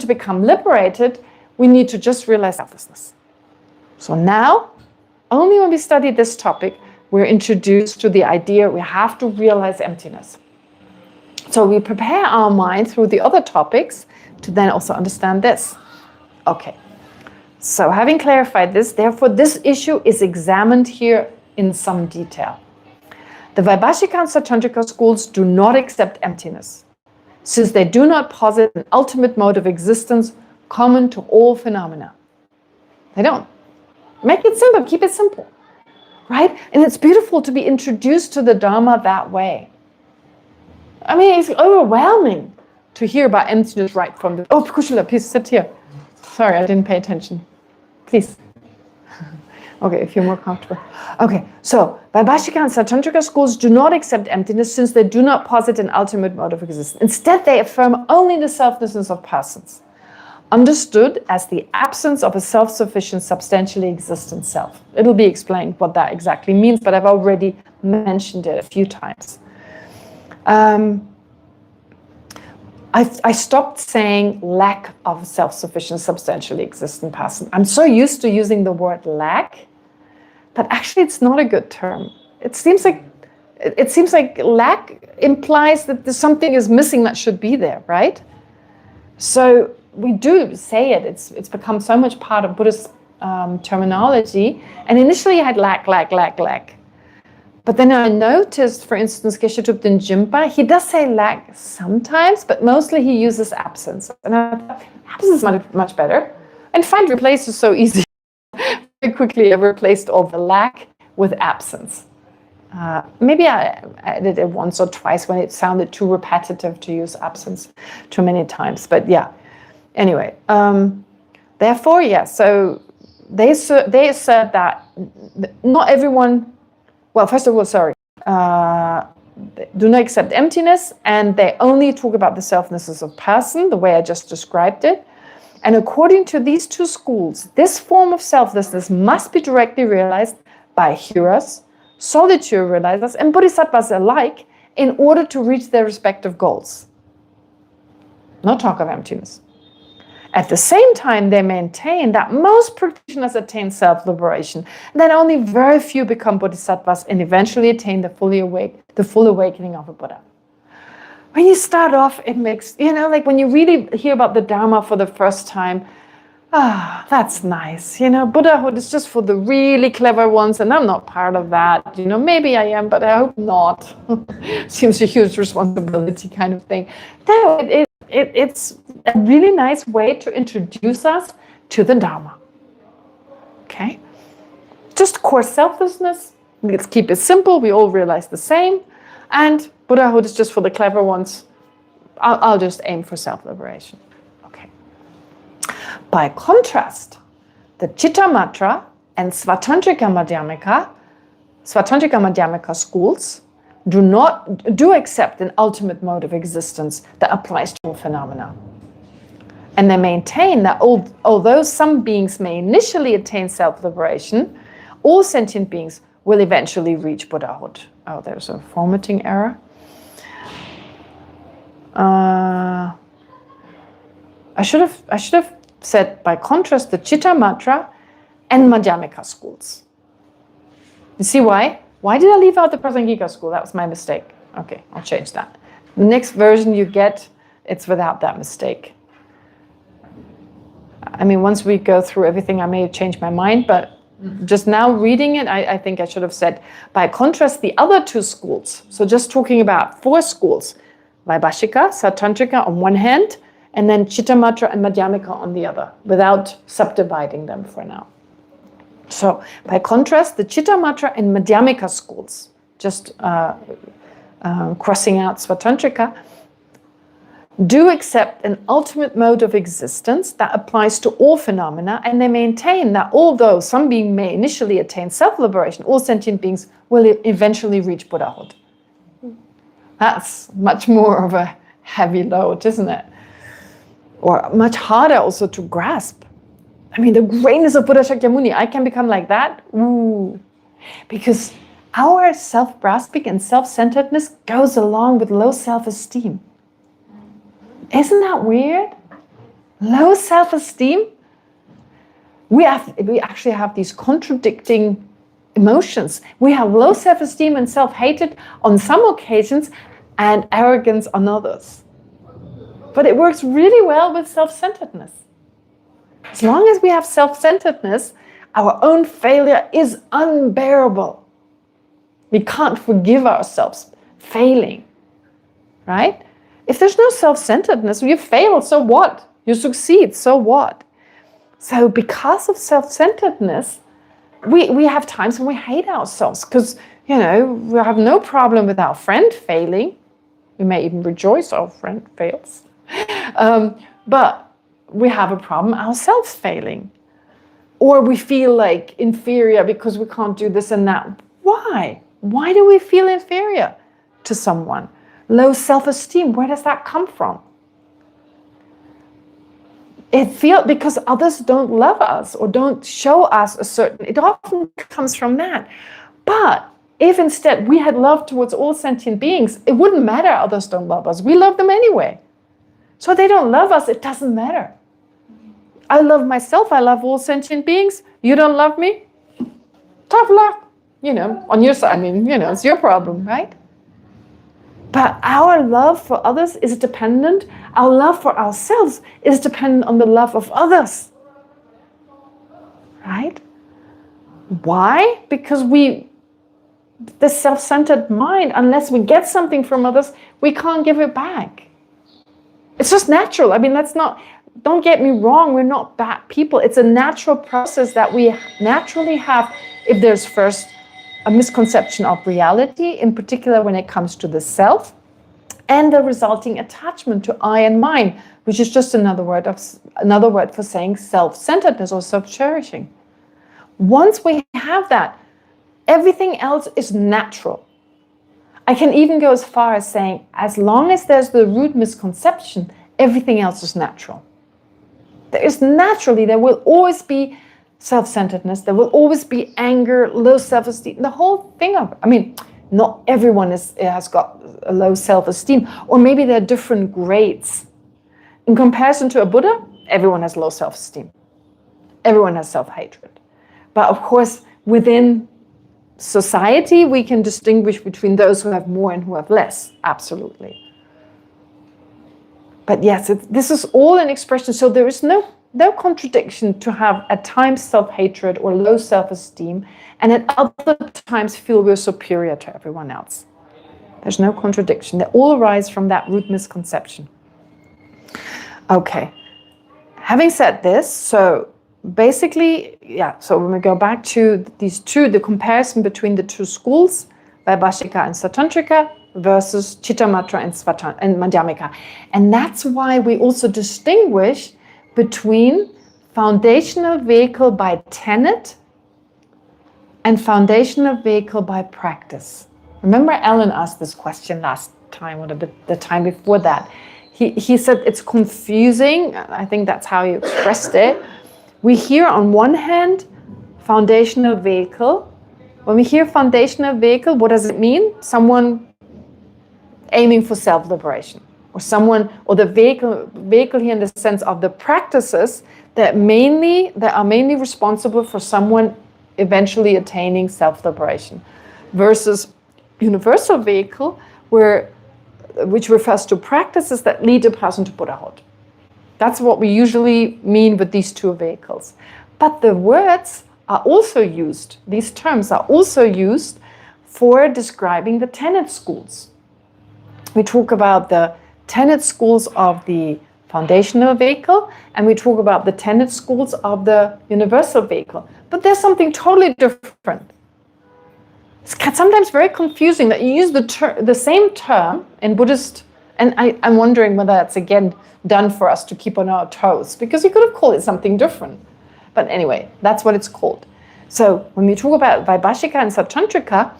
[SPEAKER 1] become liberated, we need to just realize selflessness. So now, only when we study this topic, we're introduced to the idea we have to realize emptiness. So we prepare our mind through the other topics to then also understand this. Okay. So having clarified this, therefore this issue is examined here in some detail. The Vaibhashika and Sautantrika schools do not accept emptiness, since they do not posit an ultimate mode of existence common to all phenomena. They don't. Make it simple, keep it simple, right? And it's beautiful to be introduced to the Dharma that way. I mean, it's overwhelming to hear about emptiness right from the... Oh, Kushila, please sit here. Sorry, I didn't pay attention. Please. Okay, if you're more comfortable. Okay, so Vaibhashika and Sautantrika schools do not accept emptiness since they do not posit an ultimate mode of existence. Instead, they affirm only the selflessness of persons, understood as the absence of a self-sufficient, substantially existent self. It'll be explained what that exactly means, but I've already mentioned it a few times. I stopped saying lack of self-sufficient, substantially existent person. I'm so used to using the word lack, but actually it's not a good term. It seems like lack implies that there's something is missing that should be there, right? So we do say it. It's become so much part of Buddhist terminology. And initially I had lack. But then I noticed, for instance, Geshe Thupten Jinpa, he does say lack sometimes, but mostly he uses absence. And I thought, absence is much better. And find replace is so easy. Very quickly I replaced all the lack with absence. Maybe I did it once or twice when it sounded too repetitive to use absence too many times. But yeah, anyway. Therefore, yeah, so they assert that not everyone, well, first of all, do not accept emptiness, and they only talk about the selflessness of person, the way I just described it. And according to these two schools, this form of selflessness must be directly realized by hearers, solitary realizers, and bodhisattvas alike in order to reach their respective goals. No talk of emptiness. At the same time, they maintain that most practitioners attain self-liberation, and that only very few become bodhisattvas and eventually attain the full awakening of a Buddha. When you start off, it makes, like when you really hear about the Dharma for the first time, that's nice. Buddhahood is just for the really clever ones, and I'm not part of that. Maybe I am, but I hope not. Seems a huge responsibility kind of thing. No, it's a really nice way to introduce us to the Dharma. Okay? Just core selflessness. Let's keep it simple. We all realize the same. And Buddhahood is just for the clever ones. I'll just aim for self-liberation. Okay. By contrast, the Chittamatra and Svatantrika Madhyamika schools do accept an ultimate mode of existence that applies to all phenomena. And they maintain that although some beings may initially attain self-liberation, all sentient beings will eventually reach Buddhahood. Oh, there's a formatting error. I should have said, by contrast, the Chittamatra and Madhyamika schools. You see why? Why did I leave out the Prasangika school? That was my mistake. Okay, I'll change that. The next version you get, it's without that mistake. I mean, once we go through everything, I may have changed my mind, but just now reading it, I think I should have said, by contrast, the other two schools, so just talking about 4 schools, Vaibhashika, Sautrantika on one hand, and then Chittamatra and Madhyamika on the other, without subdividing them for now. So, by contrast, the Chittamatra and Madhyamika schools, just crossing out Svatantrika, do accept an ultimate mode of existence that applies to all phenomena, and they maintain that although some being may initially attain self-liberation, all sentient beings will eventually reach Buddhahood. That's much more of a heavy load, isn't it? Or much harder also to grasp. I mean, the greatness of Buddha Shakyamuni, I can become like that? Ooh. Because our self-grasping and self-centeredness goes along with low self-esteem. Isn't that weird? Low self-esteem? We actually have these contradicting emotions. We have low self-esteem and self-hatred on some occasions and arrogance on others. But it works really well with self-centeredness. As long as we have self-centeredness, our own failure is unbearable. We can't forgive ourselves failing, right? If there's no self-centeredness, you fail, so what? You succeed, so what? So because of self-centeredness, we have times when we hate ourselves because, we have no problem with our friend failing. We may even rejoice our friend fails. But we have a problem ourselves failing. Or we feel like inferior because we can't do this and that. Why? Why do we feel inferior to someone? Low self-esteem, where does that come from? It feels because others don't love us or don't show us it often comes from that. But if instead we had love towards all sentient beings, it wouldn't matter others don't love us. We love them anyway. So they don't love us, it doesn't matter. I love myself, I love all sentient beings. You don't love me? Tough luck. On your side, it's your problem, right? But our love for others is dependent, our love for ourselves is dependent on the love of others. right? Why? Because the self-centered mind, unless we get something from others, we can't give it back. It's just natural. I mean, don't get me wrong, we're not bad people. It's a natural process that we naturally have if there's first a misconception of reality, in particular when it comes to the self, and the resulting attachment to I and mine, which is just another word for saying self-centeredness or self-cherishing. Once we have that, everything else is natural. I can even go as far as saying, as long as there's the root misconception, everything else is natural. There will always be self-centeredness, there will always be anger, low self-esteem, the whole thing of it. I mean, not everyone has got a low self-esteem, or maybe there are different grades. In comparison to a Buddha, everyone has low self-esteem. Everyone has self-hatred. But of course, within society, we can distinguish between those who have more and who have less, absolutely. But yes, this is all an expression, so there is no contradiction to have at times self-hatred or low self-esteem, and at other times feel we're superior to everyone else. There's no contradiction. They all arise from that root misconception. Okay. Having said this, so basically, so when we go back to the comparison between the two schools, Vaibhashika and Sautrantika versus Chittamatra and Madhyamika. And that's why we also distinguish between foundational vehicle by tenet and foundational vehicle by practice. Remember Alan asked this question last time or the time before that. He said it's confusing. I think that's how he expressed it. We hear on one hand foundational vehicle. When we hear foundational vehicle, what does it mean? Someone aiming for self-liberation, or the vehicle here in the sense of the practices that are mainly responsible for someone eventually attaining self-liberation, versus universal vehicle, which refers to practices that lead a person to Buddhahood. That's what we usually mean with these two vehicles. But the words are also used, these terms are also used for describing the tenet schools. We talk about the tenet schools of the foundational vehicle, and we talk about the tenet schools of the universal vehicle. But there's something totally different. It's sometimes very confusing that you use the same term in Buddhist, and I'm wondering whether that's again done for us to keep on our toes, because you could have called it something different. But anyway, that's what it's called. So when we talk about Vaibhashika and Sautrantika,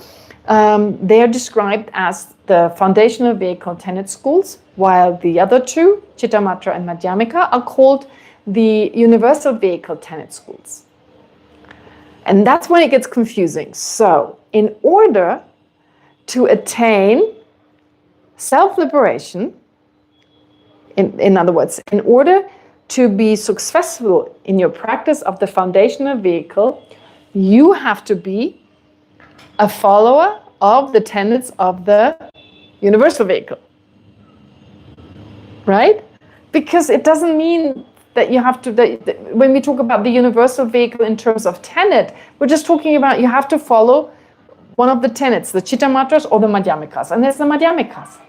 [SPEAKER 1] they are described as the foundational vehicle tenet schools, while the other two, Chittamatra and Madhyamika, are called the universal vehicle tenet schools. And that's when it gets confusing. So in order to attain self-liberation, in other words, in order to be successful in your practice of the foundational vehicle, you have to be a follower of the tenets of the universal vehicle. Right? Because it doesn't mean that you have to, when we talk about the universal vehicle in terms of tenet, we're just talking about you have to follow one of the tenets, the Chittamatras or the Madhyamikas, and there's the Madhyamikas.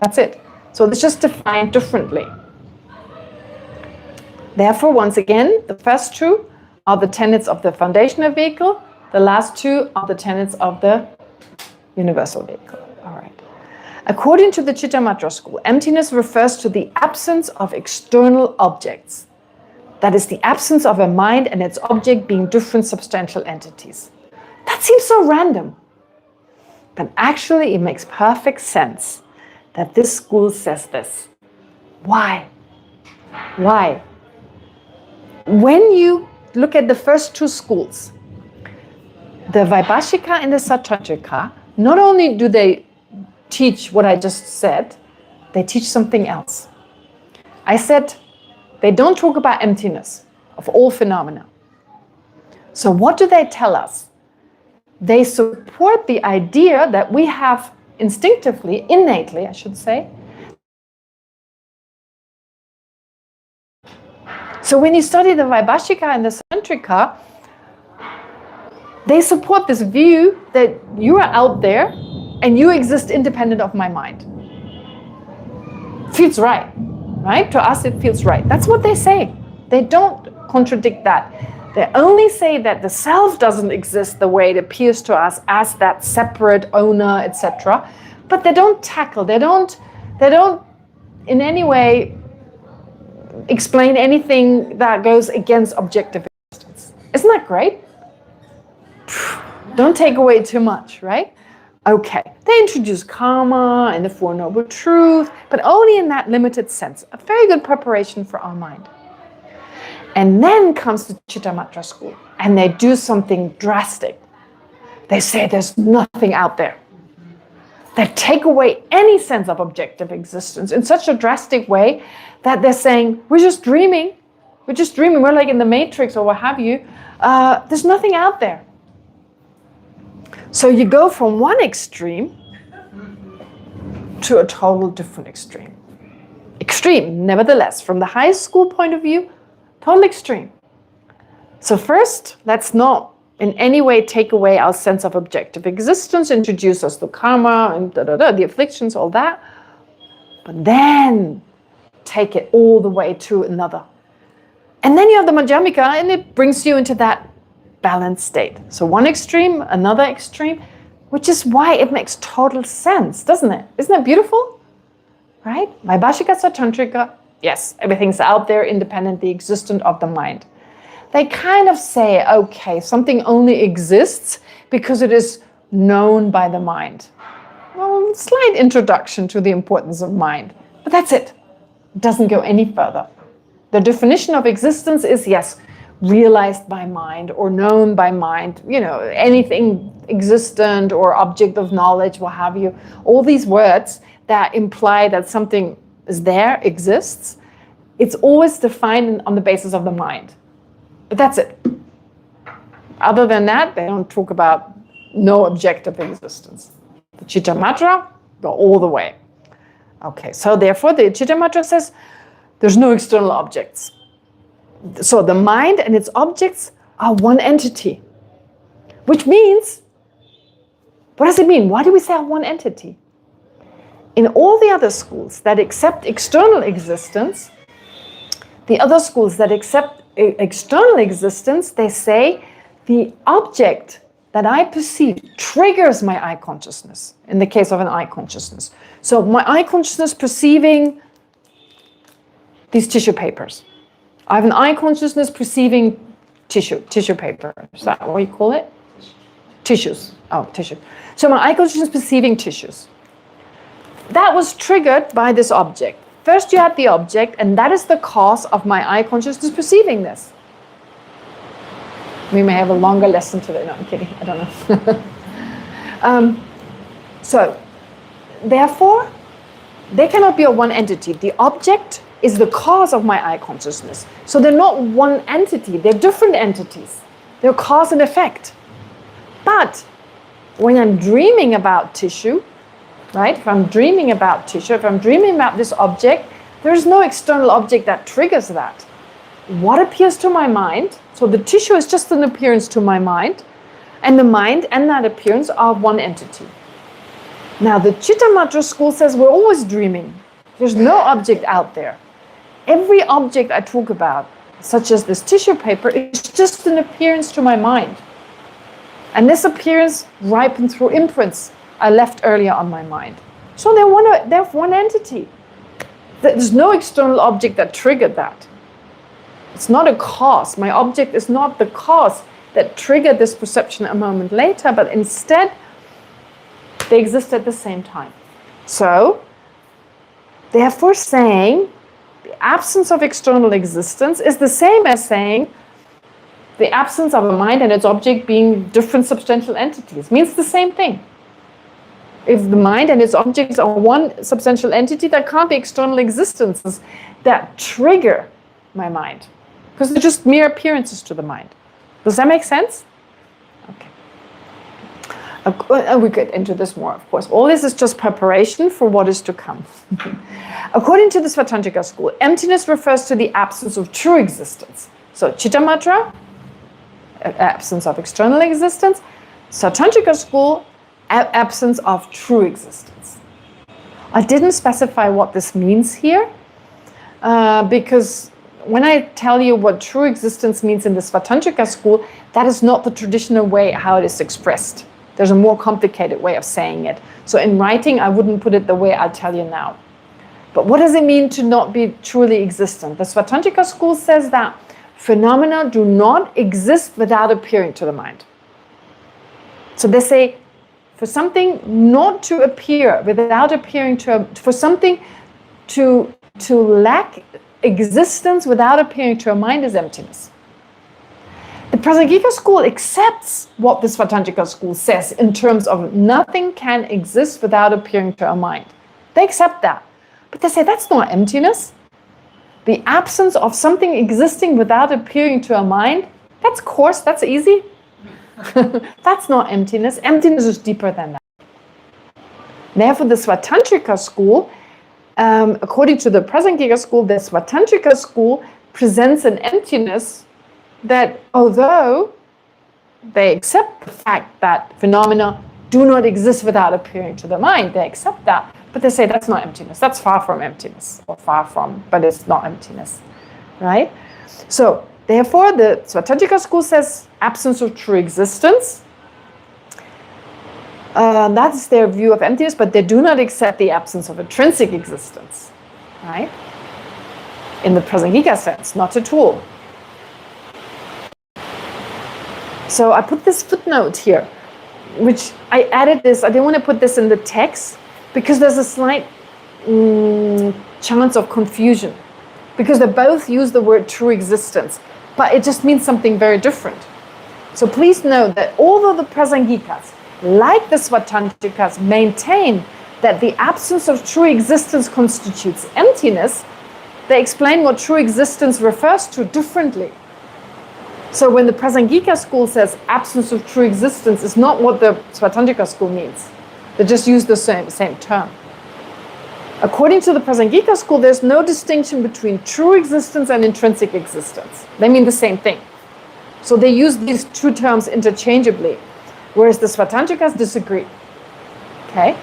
[SPEAKER 1] That's it. So it's just defined differently. Therefore, once again, the first two are the tenets of the foundational vehicle, the last two are the tenets of the universal vehicle. All right. According to the Chittamatra school, emptiness refers to the absence of external objects. That is, the absence of a mind and its object being different substantial entities. That seems so random. But actually, it makes perfect sense that this school says this. Why? Why? When you look at the first two schools, the Vaibhashika and the Sautrantika, not only do they teach what I just said, they teach something else. I said they don't talk about emptiness of all phenomena. So what do they tell us? They support the idea that we have instinctively, innately, I should say. So when you study the Vaibhashika and the Tantrika, they support this view that you are out there and you exist independent of my mind. Feels right, right? To us it feels right. That's what they say. They don't contradict that. They only say that the self doesn't exist the way it appears to us as that separate owner, etc. But they don't tackle, they don't in any way explain anything that goes against objective existence. Isn't that great? Don't take away too much, right? Okay, they introduce karma and the Four Noble Truths, but only in that limited sense. A very good preparation for our mind. And then comes the Chittamatra school, and they do something drastic. They say there's nothing out there. They take away any sense of objective existence in such a drastic way that they're saying, we're just dreaming. We're just dreaming. We're like in the Matrix or what have you. There's nothing out there. So you go from one extreme to a total different extreme. Extreme, nevertheless, from the high school point of view, total extreme. So first, let's not in any way take away our sense of objective existence, introduce us to karma and the afflictions, all that. But then take it all the way to another. And then you have the Madhyamika, and it brings you into that balanced state. So one extreme, another extreme, which is why it makes total sense, doesn't it? Isn't it beautiful? Right? Vaibhashika Tantrika, yes, everything's out there independently existent of the mind. They kind of say, okay, something only exists because it is known by the mind. Well, slight introduction to the importance of mind, but that's it. It doesn't go any further. The definition of existence is, yes, realized by mind or known by mind, anything existent or object of knowledge, what have you. All these words that imply that something is there, exists, it's always defined on the basis of the mind. But that's it. Other than that, they don't talk about no objective existence. The Chittamatra go all the way. Okay, so therefore the Chittamatra says there's no external objects. So the mind and its objects are one entity. Which means, what does it mean? Why do we say one entity? In all the other schools that accept external existence, the other schools that accept external existence, they say the object that I perceive triggers my eye consciousness, in the case of an eye consciousness. So my eye consciousness perceiving these tissue papers. I have an eye consciousness perceiving tissue paper. Is that what you call it? Tissues. Oh, tissue. So my eye consciousness perceiving tissues. That was triggered by this object. First you had the object, and that is the cause of my eye consciousness perceiving this. We may have a longer lesson today. No, I'm kidding. I don't know. So, therefore, they cannot be a one entity. The object is the cause of my eye consciousness. So they're not one entity. They're different entities. They're cause and effect. But when I'm dreaming about tissue, right? If I'm dreaming about tissue, if I'm dreaming about this object, there's no external object that triggers that. What appears to my mind? So the tissue is just an appearance to my mind, and the mind and that appearance are one entity. Now the Chittamatra school says we're always dreaming. There's no object out there. Every object I talk about, such as this tissue paper, is just an appearance to my mind. And this appearance ripened through imprints I left earlier on my mind. So they're one entity. There's no external object that triggered that. It's not a cause. My object is not the cause that triggered this perception a moment later, but instead they exist at the same time. So, therefore saying the absence of external existence is the same as saying the absence of a mind and its object being different substantial entities. Means the same thing. If the mind and its objects are one substantial entity, there can't be external existences that trigger my mind. Because they're just mere appearances to the mind. Does that make sense? Okay. We get into this more, of course. All this is just preparation for what is to come. According to the Svatantrika school, emptiness refers to the absence of true existence. So Chittamatra, absence of external existence. Svatantrika school, absence of true existence. I didn't specify what this means here because when I tell you what true existence means in the Svatantrika school, that is not the traditional way how it is expressed. There's a more complicated way of saying it. So in writing, I wouldn't put it the way I'll tell you now. But what does it mean to not be truly existent? The Svatantrika school says that phenomena do not exist without appearing to the mind. So they say, for something not to appear without appearing to, for something to lack existence without appearing to a mind is emptiness. The Prasangika school accepts what the Svatantrika school says in terms of nothing can exist without appearing to a mind. They accept that. But they say that's not emptiness. The absence of something existing without appearing to a mind, that's coarse, that's easy. That's not emptiness. Emptiness is deeper than that. Therefore, the Svatantrika school, according to the Prasangika school, the Svatantrika school presents an emptiness that, although they accept the fact that phenomena do not exist without appearing to the mind, they accept that, but they say that's not emptiness. That's far from emptiness, or far from, but it's not emptiness, right? So, therefore, the Svatantrika school says absence of true existence. That's their view of emptiness, but they do not accept the absence of intrinsic existence, right? In the Prasangika sense, not at all. So I put this footnote here, which I added this. I didn't want to put this in the text because there's a slight chance of confusion, because they both use the word true existence, but it just means something very different. So please know that although the Prasangikas, like the Svatantrikas, maintain that the absence of true existence constitutes emptiness, they explain what true existence refers to differently. So when the Prasangika school says absence of true existence is not what the Svatantrika school means. They just use the same term. According to the Prasangika school, there's no distinction between true existence and intrinsic existence. They mean the same thing. So they use these two terms interchangeably, whereas the Svatantrikas disagree. Okay?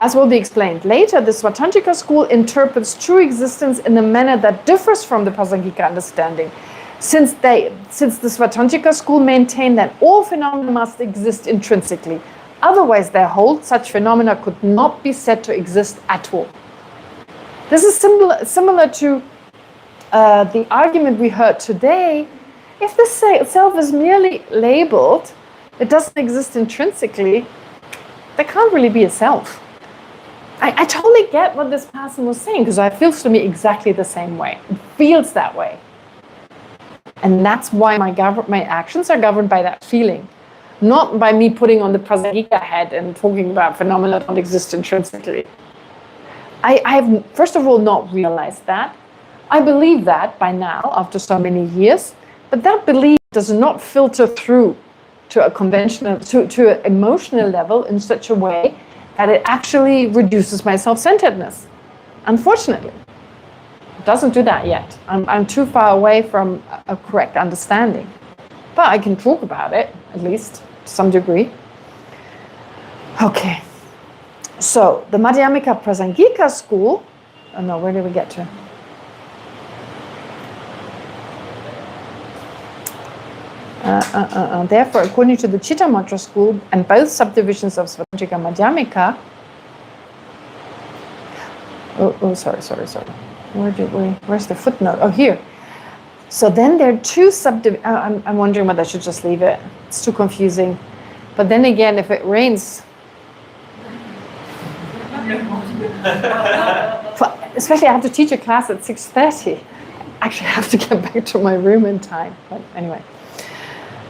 [SPEAKER 1] As will be explained later, the Svatantrika school interprets true existence in a manner that differs from the Prasangika understanding, since the Svatantrika school maintain that all phenomena must exist intrinsically. Otherwise, they hold such phenomena could not be said to exist at all. This is similar to the argument we heard today. If the self is merely labeled, it doesn't exist intrinsically, there can't really be a self. I totally get what this person was saying, because it feels to me exactly the same way. It feels that way. And that's why my actions are governed by that feeling, not by me putting on the Prasangika head and talking about phenomena that don't exist intrinsically. I have, first of all, not realized that. I believe that by now, after so many years, but that belief does not filter through to a conventional, to an emotional level in such a way that it actually reduces my self-centeredness, unfortunately. Doesn't do that yet. I'm too far away from a correct understanding. But I can talk about it, at least to some degree. Okay. So, the Madhyamika Prasangika school, oh no, where did we get to? Therefore, according to the Chittamatra school and both subdivisions of Svatantrika Madhyamika, sorry. Where's the footnote? Oh, here. So then there are two subdivisions. I'm wondering whether I should just leave it. It's too confusing. But then again, if it rains, especially I have to teach a class at 6:30. Actually, I have to get back to my room in time. But anyway,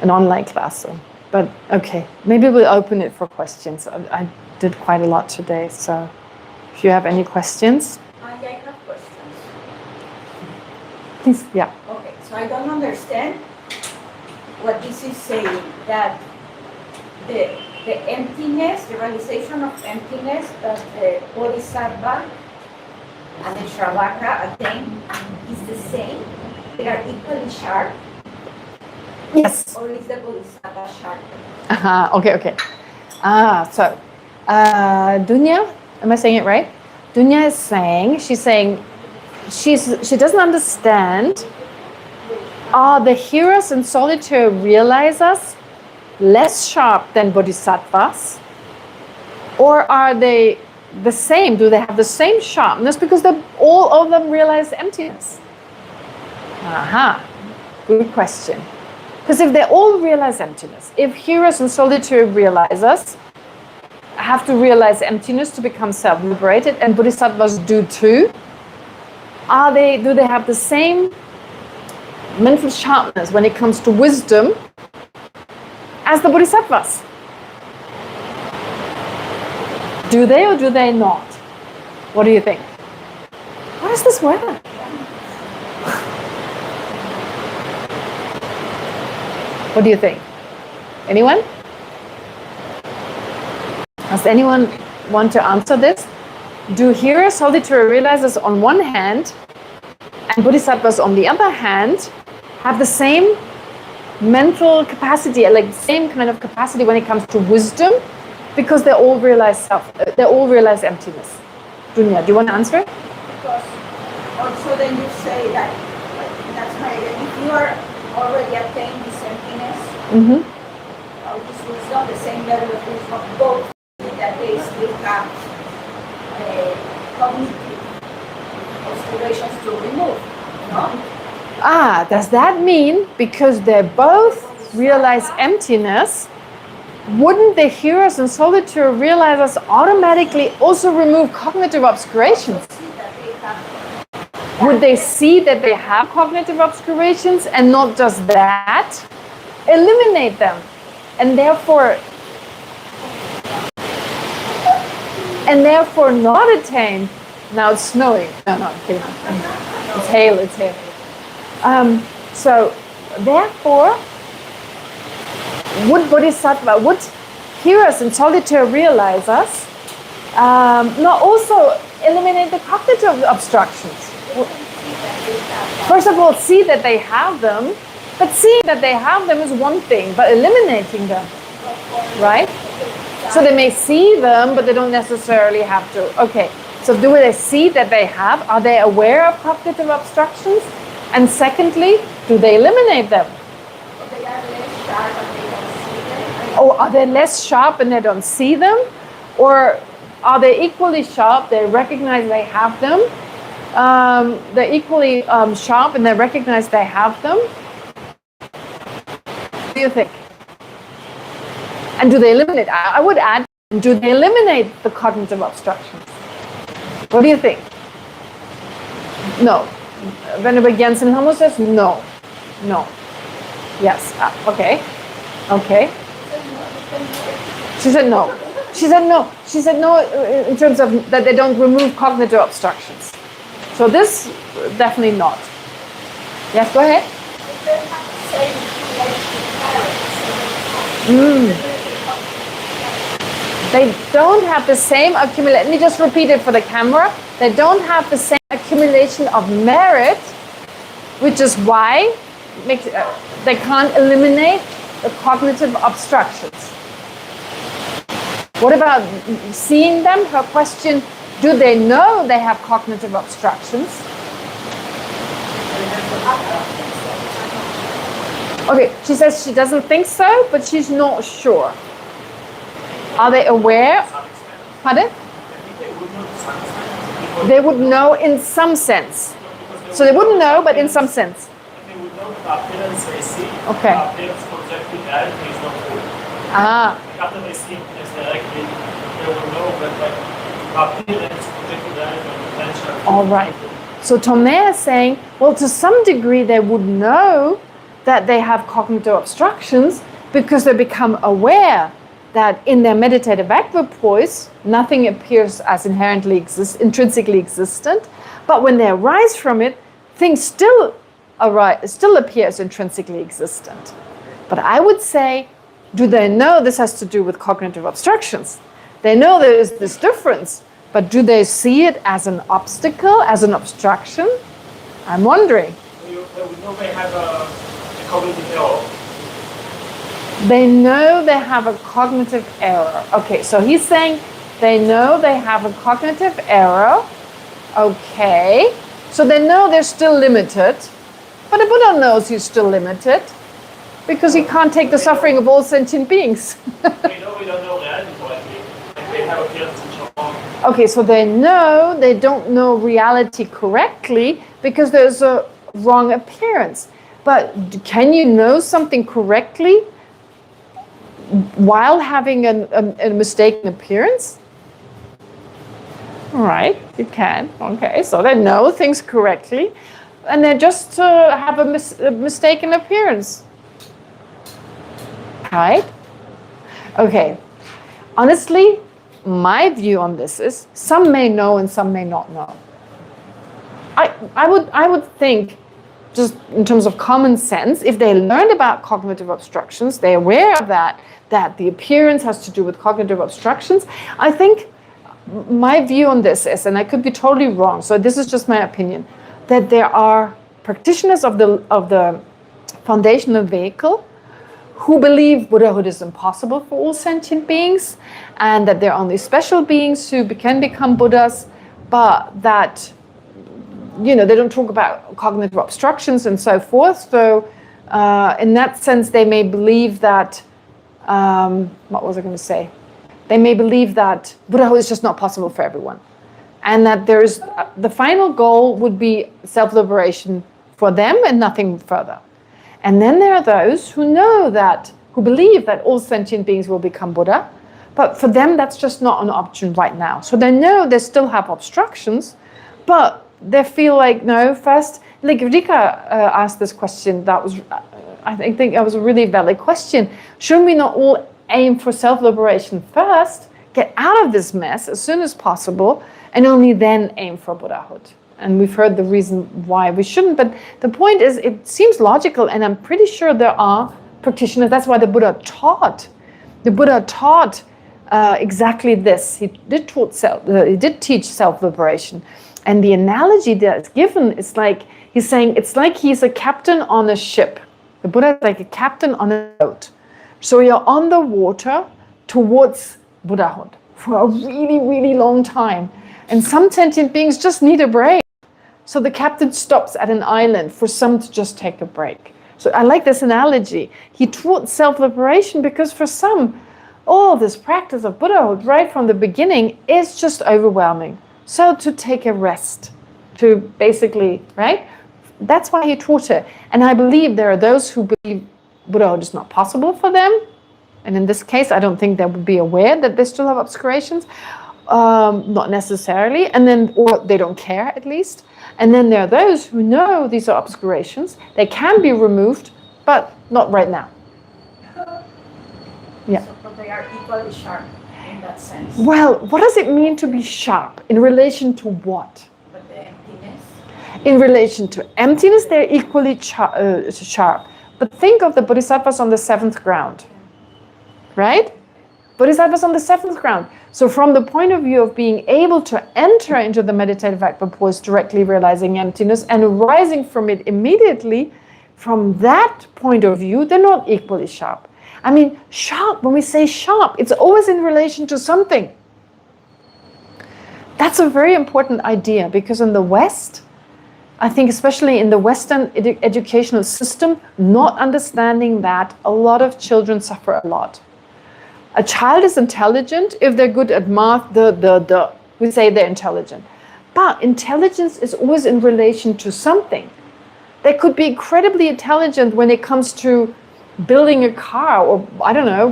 [SPEAKER 1] an online class. So. But okay, maybe we'll open it for questions. I did quite a lot today, so if you have any questions.
[SPEAKER 4] I have questions.
[SPEAKER 1] Please, yeah.
[SPEAKER 4] Okay, so I don't understand what this is saying, that the the emptiness, the realization of emptiness that the Bodhisattva and the Shravaka attain is the same? They are equally sharp?
[SPEAKER 1] Yes.
[SPEAKER 4] Or is the Bodhisattva sharp?
[SPEAKER 1] Okay. So Dunya, am I saying it right? Dunya is saying, she doesn't understand, are the hearers and solitary realizers less sharp than bodhisattvas? Or are they the same? Do they have the same sharpness because all of them realize emptiness? Good question. Because if they all realize emptiness, if hearers and solitary realizers have to realize emptiness to become self-liberated, and bodhisattvas do too, do they have the same mental sharpness when it comes to wisdom as the bodhisattvas? Do they or do they not? What do you think? What is this weather? What do you think? Anyone? Does anyone want to answer this? Do hearers, solitary realizers on one hand and bodhisattvas on the other hand have the same mental capacity, like the same kind of capacity when it comes to wisdom, because they all realize emptiness? Dunya, do you want to answer?
[SPEAKER 4] Because also then you say that, that's my idea, if you are already attained this emptiness, this wisdom, the same level of wisdom, both that they still have cognitive obscurations to remove, no?
[SPEAKER 1] Does that mean because they both realize emptiness, wouldn't the hearers and solitary realizers automatically also remove cognitive obscurations? Would they see that they have cognitive obscurations and not just that? Eliminate them. And therefore not attain. Now it's snowing. No, I'm kidding. It's hail. So therefore, would hearers and solitary realizers not also eliminate the cognitive obstructions? First of all, see that they have them, but seeing that they have them is one thing, but eliminating them, right? So they may see them, but they don't necessarily have to. Okay, so do they see that they have? Are they aware of cognitive obstructions? And secondly, do they eliminate them? Or are they less sharp and they don't see them? Or are they equally sharp, they recognize they have them? They're equally sharp and they recognize they have them? What do you think? And do they eliminate? I would add, do they eliminate the cognitive obstructions? What do you think? No. Venerable Jensen Homo says no. Yes. Okay. She said no. She said no in terms of that they don't remove cognitive obstructions. So this, definitely not. Yes, go ahead. They don't have the same accumulation. Let me just repeat it for the camera. They don't have the same accumulation of merit, which is why they can't eliminate the cognitive obstructions. What about seeing them? Her question, do they know they have cognitive obstructions? Okay, she says she doesn't think so, but she's not sure. Are they aware? Pardon? They would know in some sense. So they wouldn't know, but in some sense.
[SPEAKER 5] They would know the appearance they see.
[SPEAKER 1] Okay.
[SPEAKER 5] The appearance projected directly is not true. After they see it directly, they will know that the appearance projected directly on the potential.
[SPEAKER 1] All right. So Tomei is saying, well, to some degree they would know that they have cognitive obstructions because they become aware that in their meditative equipoise, nothing appears as intrinsically existent, but when they arise from it, things still appear as intrinsically existent. But I would say Do they know this has to do with cognitive obstructions? They know there is this difference, but do they see it as an obstacle, as an obstruction? I'm wondering.
[SPEAKER 5] We know they have a cognitive error.
[SPEAKER 1] They know they have a cognitive error. Okay, so he's saying they know they have a cognitive error. Okay, so they know they're still limited, but the Buddha knows he's still limited because he can't take the suffering of all sentient beings.
[SPEAKER 5] They know we don't know reality correctly. They have appearance and so on.
[SPEAKER 1] Okay, so they know they don't know reality correctly because there's a wrong appearance. But can you know something correctly while having a mistaken appearance? All right, you can. Okay, so they know things correctly, and they just have a mistaken appearance. Right? Okay. Honestly, my view on this is some may know and some may not know. I would think, just in terms of common sense, if they learned about cognitive obstructions, they're aware of that the appearance has to do with cognitive obstructions. I think my view on this is, and I could be totally wrong, so this is just my opinion, that there are practitioners of the foundational vehicle who believe Buddhahood is impossible for all sentient beings, and that there are only special beings who can become Buddhas, but that, you know, they don't talk about cognitive obstructions and so forth. So in that sense, they may believe that, what was I going to say? They may believe that Buddhahood is just not possible for everyone. And that there's the final goal would be self-liberation for them and nothing further. And then there are those who believe that all sentient beings will become Buddha, but for them that's just not an option right now. So they know they still have obstructions, but they feel like, no, first, like Rika asked this question, that was, I think that was a really valid question. Shouldn't we not all aim for self-liberation first, get out of this mess as soon as possible, and only then aim for Buddhahood? And we've heard the reason why we shouldn't, but the point is, it seems logical, and I'm pretty sure there are practitioners. That's why the Buddha taught. The Buddha taught exactly this. He did teach self-liberation. And the analogy that's given is like, he's saying, it's like he's a captain on a ship. The Buddha is like a captain on a boat. So you're on the water towards Buddhahood for a really, really long time. And some sentient beings just need a break. So the captain stops at an island for some to just take a break. So I like this analogy. He taught self-liberation because for some, all this practice of Buddhahood right from the beginning is just overwhelming. So to take a rest, to basically, right? That's why he taught it. And I believe there are those who believe Buddhahood is not possible for them. And in this case, I don't think they would be aware that they still have obscurations. Not necessarily. And then, or they don't care at least. And then there are those who know these are obscurations. They can be removed, but not right now. Yeah.
[SPEAKER 4] So but they are equally sharp in that sense.
[SPEAKER 1] Well, what does it mean to be sharp? In relation to what?
[SPEAKER 4] But the emptiness.
[SPEAKER 1] In relation to emptiness, they're equally sharp. But think of the bodhisattvas on the seventh ground, right? Bodhisattvas on the seventh ground. So from the point of view of being able to enter into the meditative equipoise, directly realizing emptiness and rising from it immediately, from that point of view, they're not equally sharp. I mean, sharp, when we say sharp, it's always in relation to something. That's a very important idea, because in the West, I think especially in the Western educational system, not understanding that, a lot of children suffer a lot. A child is intelligent if they're good at math, we say they're intelligent. But intelligence is always in relation to something. They could be incredibly intelligent when it comes to building a car, or I don't know,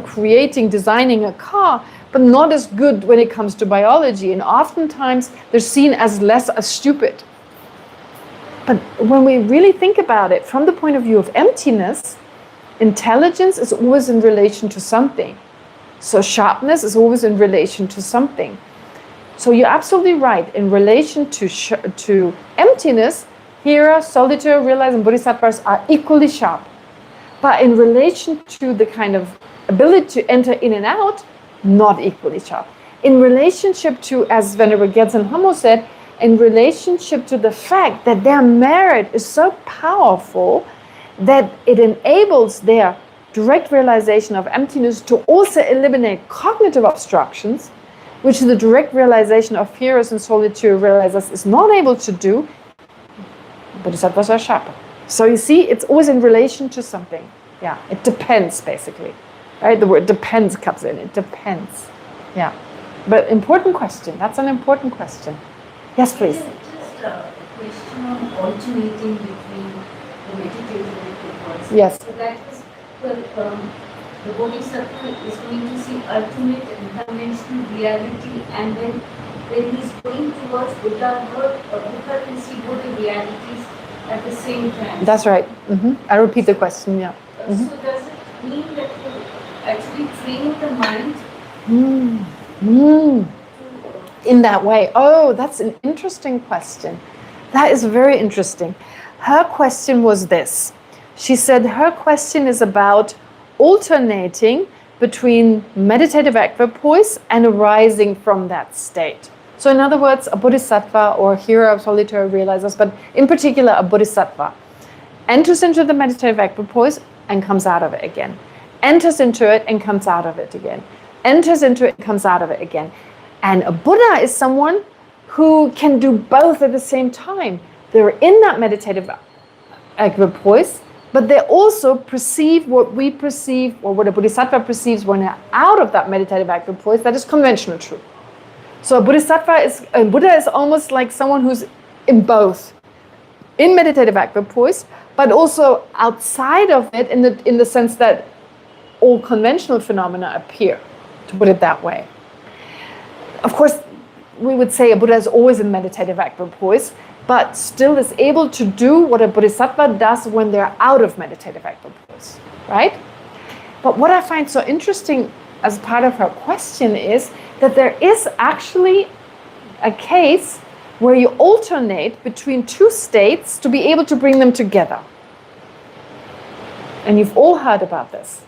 [SPEAKER 1] designing a car, but not as good when it comes to biology. And oftentimes they're seen as less as stupid. But when we really think about it, from the point of view of emptiness, intelligence is always in relation to something. So sharpness is always in relation to something. So you're absolutely right. In relation to emptiness, Hira, solitary, realized, and bodhisattvas are equally sharp. But in relation to the kind of ability to enter in and out, not equally sharp. In relationship to, as Venerable Gyaltsen Homo said, in relationship to the fact that their merit is so powerful that it enables their direct realization of emptiness to also eliminate cognitive obstructions, which the direct realization of fears and solitude realizers is not able to do, bodhisattvas are sharper. So you see, it's always in relation to something. Yeah, it depends, basically. Right? The word depends comes in. It depends. Yeah. But important question. That's an important question. Yes, please.
[SPEAKER 6] Just a question on alternating between the meditative and the voice.
[SPEAKER 1] Yes.
[SPEAKER 6] So that is, well, the bodhisattva is going to see ultimate and conventional reality, and then when he's going towards Buddha, Buddha can see both the realities at the same time.
[SPEAKER 1] That's right. I repeat the question, yeah.
[SPEAKER 6] So does it mean that you actually train the mind
[SPEAKER 1] in that way? Oh, that's an interesting question. That is very interesting. Her question was this. She said her question is about alternating between meditative equipoise and arising from that state. So in other words, a bodhisattva or hero of solitary realizers, but in particular a bodhisattva, enters into the meditative equipoise and comes out of it again. Enters into it and comes out of it again. Enters into it and comes out of it again. And a Buddha is someone who can do both at the same time. They're in that meditative equipoise, but they also perceive what we perceive, or what a bodhisattva perceives when they're out of that meditative equipoise, that is conventional truth. So a Buddha is almost like someone who's in both, in meditative equipoise, but also outside of it in the sense that all conventional phenomena appear, to put it that way. Of course, we would say a Buddha is always in meditative equipoise, but still is able to do what a bodhisattva does when they're out of meditative equipoise, right? But what I find so interesting as part of her question is that there is actually a case where you alternate between two states to be able to bring them together. And you've all heard about this.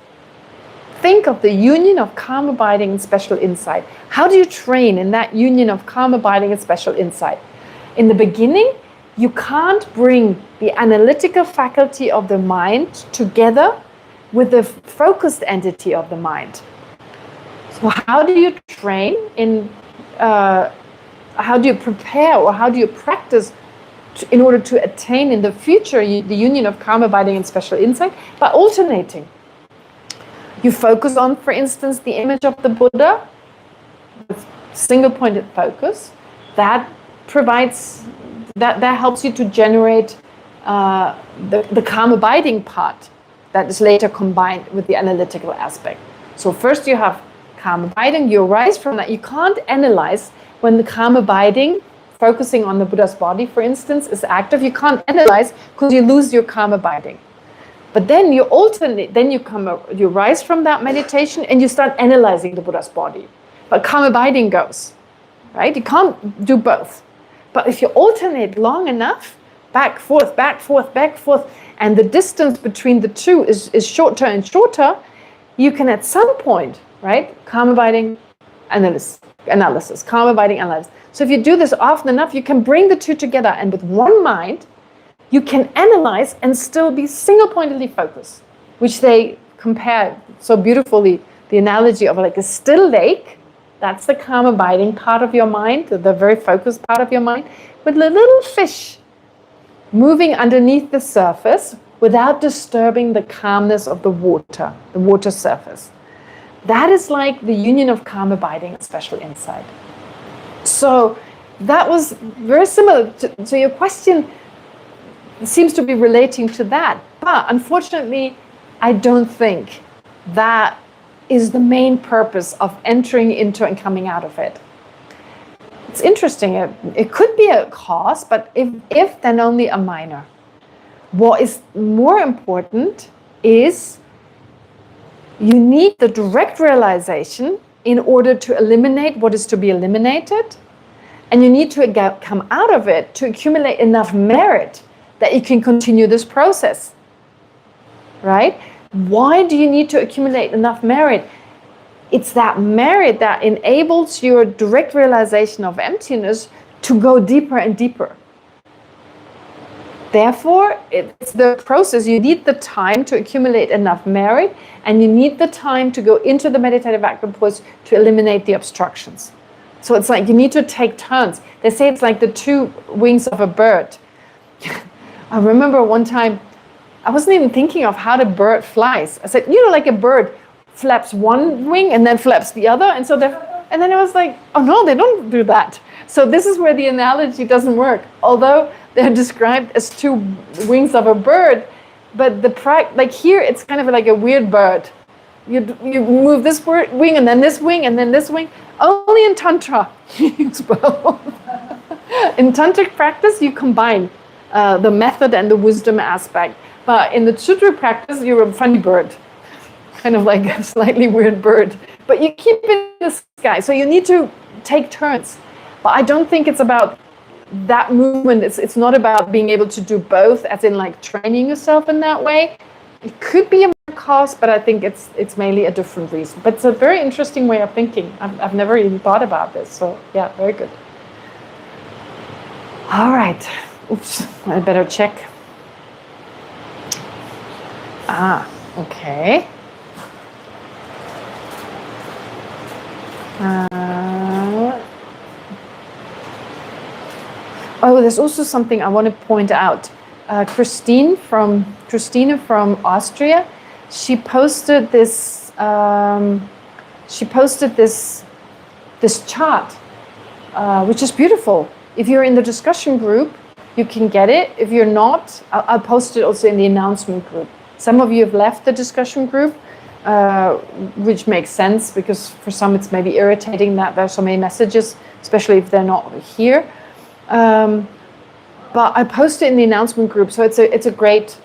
[SPEAKER 1] Think of the union of calm abiding and special insight. How do you train in that union of calm abiding and special insight? In the beginning, you can't bring the analytical faculty of the mind together with the focused entity of the mind. So how do you train in, how do you prepare, or how do you practice in order to attain in the future the union of calm abiding and special insight? By alternating. You focus on, for instance, the image of the Buddha with single-pointed focus. That provides, that helps you to generate the calm abiding part that is later combined with the analytical aspect. So first you have calm abiding, you arise from that. You can't analyze when the calm abiding, focusing on the Buddha's body, for instance, is active. You can't analyze because you lose your calm abiding. But then you alternate, then you rise from that meditation and you start analyzing the Buddha's body. But calm abiding goes, right? You can't do both. But if you alternate long enough, back, forth, back, forth, back, forth, and the distance between the two is shorter and shorter, you can at some point, right, calm abiding, analysis, calm abiding, analysis. So if you do this often enough, you can bring the two together, and with one mind, you can analyze and still be single-pointedly focused, which they compare so beautifully, the analogy of like a still lake, that's the calm abiding part of your mind, the very focused part of your mind, with a little fish moving underneath the surface without disturbing the calmness of the water surface. That is like the union of calm abiding and special insight. So that was very similar to your question. It seems to be relating to that. But unfortunately, I don't think that is the main purpose of entering into and coming out of it. It's interesting. It could be a cause, but if then only a minor. What is more important is you need the direct realization in order to eliminate what is to be eliminated. And you need to come out of it to accumulate enough merit that you can continue this process, right? Why do you need to accumulate enough merit? It's that merit that enables your direct realization of emptiness to go deeper and deeper. Therefore, it's the process. You need the time to accumulate enough merit, and you need the time to go into the meditative vacuum pose to eliminate the obstructions. So it's like you need to take turns. They say it's like the two wings of a bird. I remember one time, I wasn't even thinking of how the bird flies. I said, like a bird flaps one wing and then flaps the other. And then I was like, oh no, they don't do that. So this is where the analogy doesn't work. Although they're described as two wings of a bird, but like here, it's kind of like a weird bird. You move this wing and then this wing and then this wing. Only in Tantra, you use both. In Tantric practice, you combine the method and the wisdom aspect. But in the Sutra practice, you're a funny bird. Kind of like a slightly weird bird. But you keep it in the sky. So you need to take turns. But I don't think it's about that movement. It's not about being able to do both, as in like training yourself in that way. It could be a cause, but I think it's mainly a different reason. But it's a very interesting way of thinking. I've never even thought about this. So yeah, very good. All right. Oops, I better check. Okay. There's also something I want to point out. Christine from Austria, she posted this. This chart, which is beautiful. If you're in the discussion group, you can get it. If you're not, I'll post it also in the announcement group. Some of you have left the discussion group, which makes sense because for some it's maybe irritating that there's so many messages, especially if they're not here. But I post it in the announcement group, so it's a great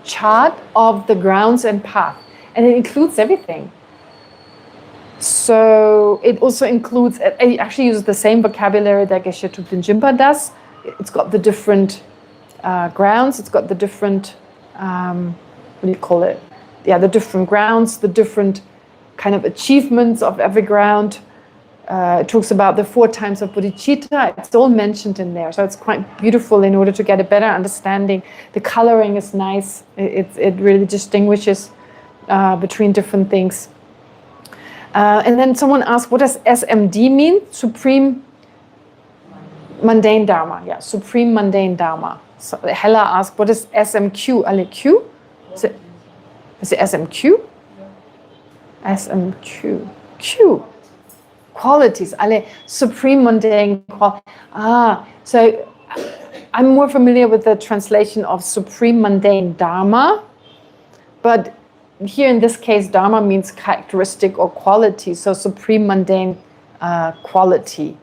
[SPEAKER 1] chart of the grounds and path, and it includes everything. So it also includes, it actually uses the same vocabulary that Geshe Thupten Jinpa does. It's got the different grounds, it's got the different, what do you call it? Yeah, the different grounds, the different kind of achievements of every ground. It talks about the 4 times of bodhicitta. It's all mentioned in there. So it's quite beautiful in order to get a better understanding. The coloring is nice. It really distinguishes between different things. And then someone asked, what does SMD mean? Supreme Mundane Dharma. Yeah, Supreme Mundane Dharma. So Hella asked, what is SMQ? Ale Q? Is it SMQ? SMQ. Q. Qualities. Ale Supreme Mundane Qualities. So I'm more familiar with the translation of Supreme Mundane Dharma, but here in this case, Dharma means characteristic or quality, so Supreme Mundane quality.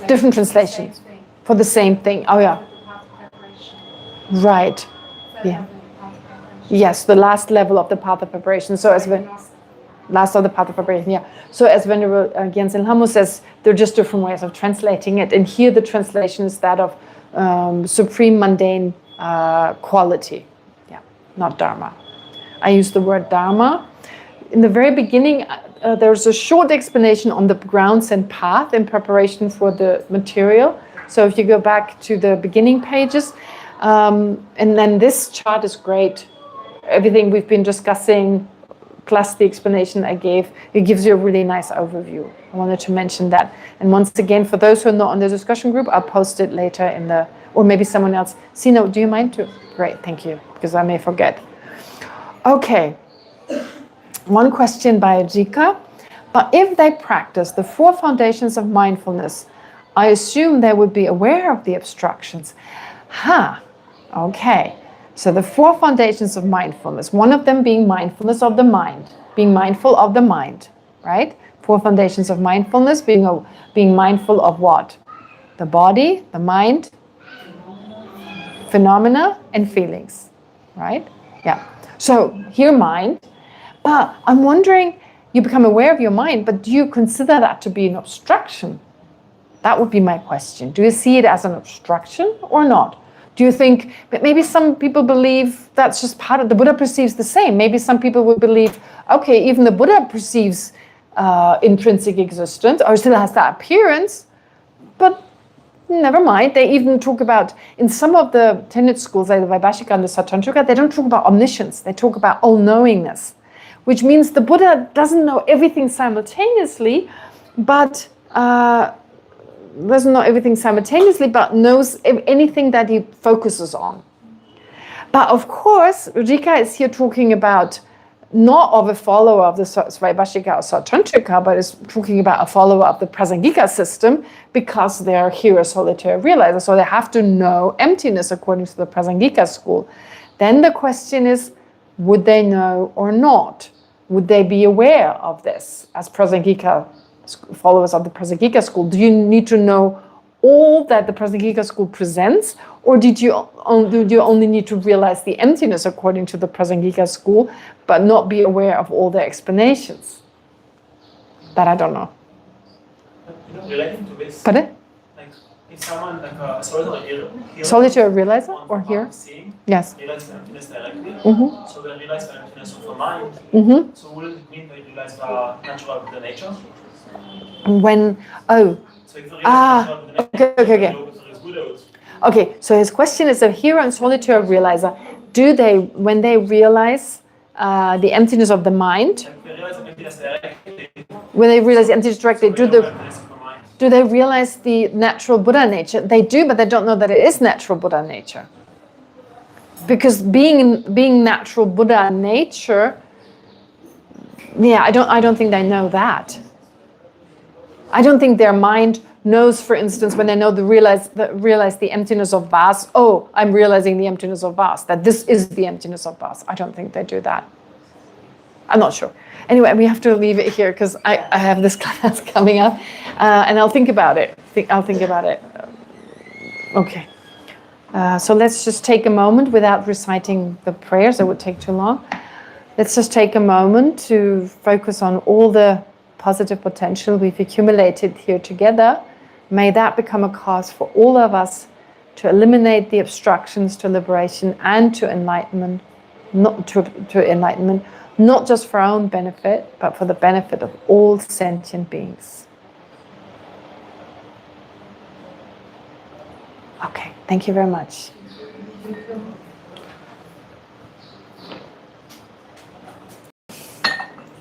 [SPEAKER 1] Different translations for the same thing. Oh yeah. Right. Yeah. Yes, the last level of the path of preparation. So as last of the path of preparation, yeah. So as Venerable Gyaltsen Lhamo says, there are just different ways of translating it. And here the translation is that of Supreme Mundane quality. Yeah, not Dharma. I use the word Dharma. In the very beginning, there's a short explanation on the grounds and path in preparation for the material. So if you go back to the beginning pages, and then this chart is great. Everything we've been discussing, plus the explanation I gave, it gives you a really nice overview. I wanted to mention that. And once again, for those who are not on the discussion group, I'll post it later in the, or maybe someone else. Sino, do you mind to? Great, thank you, because I may forget. Okay, one question by Jika. But if they practice the 4 foundations of mindfulness, I assume they would be aware of the obstructions. Okay. So the 4 foundations of mindfulness, one of them being mindfulness of the mind, being mindful of the mind, right? 4 foundations of mindfulness, being mindful of what? The body, the mind, phenomena, and feelings, right? Yeah. So here mind, but I'm wondering, you become aware of your mind, but do you consider that to be an obstruction? That would be my question. Do you see it as an obstruction or not? Do you think, but maybe some people believe that's just part of, the Buddha perceives the same. Maybe some people would believe, okay, even the Buddha perceives intrinsic existence, or still has that appearance, but never mind. They even talk about, in some of the tenet schools, like the Vaibhashika and the Sautrantika, they don't talk about omniscience, they talk about all-knowingness, which means the Buddha doesn't know everything simultaneously, but knows anything that he focuses on. But of course, Rika is here talking about not of a follower of the Vaibhashika or Sautrantika, but is talking about a follower of the Prasangika system, because they're here as solitary realizers, so they have to know emptiness according to the Prasangika school. Then the question is, would they know or not? Would they be aware of this as Prasangika followers of the Prasangika school? Do you need to know all that the Prasangika school presents, or do you only need to realize the emptiness according to the Prasangika school, but not be aware of all the explanations? That I don't know.
[SPEAKER 5] Relating to this,
[SPEAKER 1] Pardon?
[SPEAKER 5] like if someone like a solitary
[SPEAKER 1] Solitary realizer or here?
[SPEAKER 5] seeing,
[SPEAKER 1] Yes.
[SPEAKER 5] realize the emptiness directly,
[SPEAKER 1] Mm-hmm.
[SPEAKER 5] so they realize the emptiness of the mind.
[SPEAKER 1] Mm-hmm.
[SPEAKER 5] So wouldn't it mean they realize the natural of the nature?
[SPEAKER 1] When,
[SPEAKER 5] So if they realize natural of the nature,
[SPEAKER 1] okay.
[SPEAKER 5] there is Buddhahood.
[SPEAKER 1] Okay, so his question is, a hero and solitary realizer, do they, when they realize the emptiness of the mind,
[SPEAKER 5] If they realize the emptiness directly,
[SPEAKER 1] when they realize the emptiness directly,
[SPEAKER 5] they know the
[SPEAKER 1] do
[SPEAKER 5] emptiness of the mind.
[SPEAKER 1] they realize the natural Buddha nature? They do, but they don't know that it is natural Buddha nature. Because being natural Buddha nature, yeah, I don't think they know that. I don't think their mind knows, for instance, when they know realize the emptiness of Vas, oh, I'm realizing the emptiness of Vas, that this is the emptiness of Vas. I don't think they do that. I'm not sure. Anyway, we have to leave it here because I have this class coming up, and I'll think about it. I'll think about it. Okay. So let's just take a moment without reciting the prayers. It would take too long. Let's just take a moment to focus on all the positive potential we've accumulated here together. May that become a cause for all of us to eliminate the obstructions to liberation and to enlightenment, not just for our own benefit, but for the benefit of all sentient beings. Okay, thank you very much.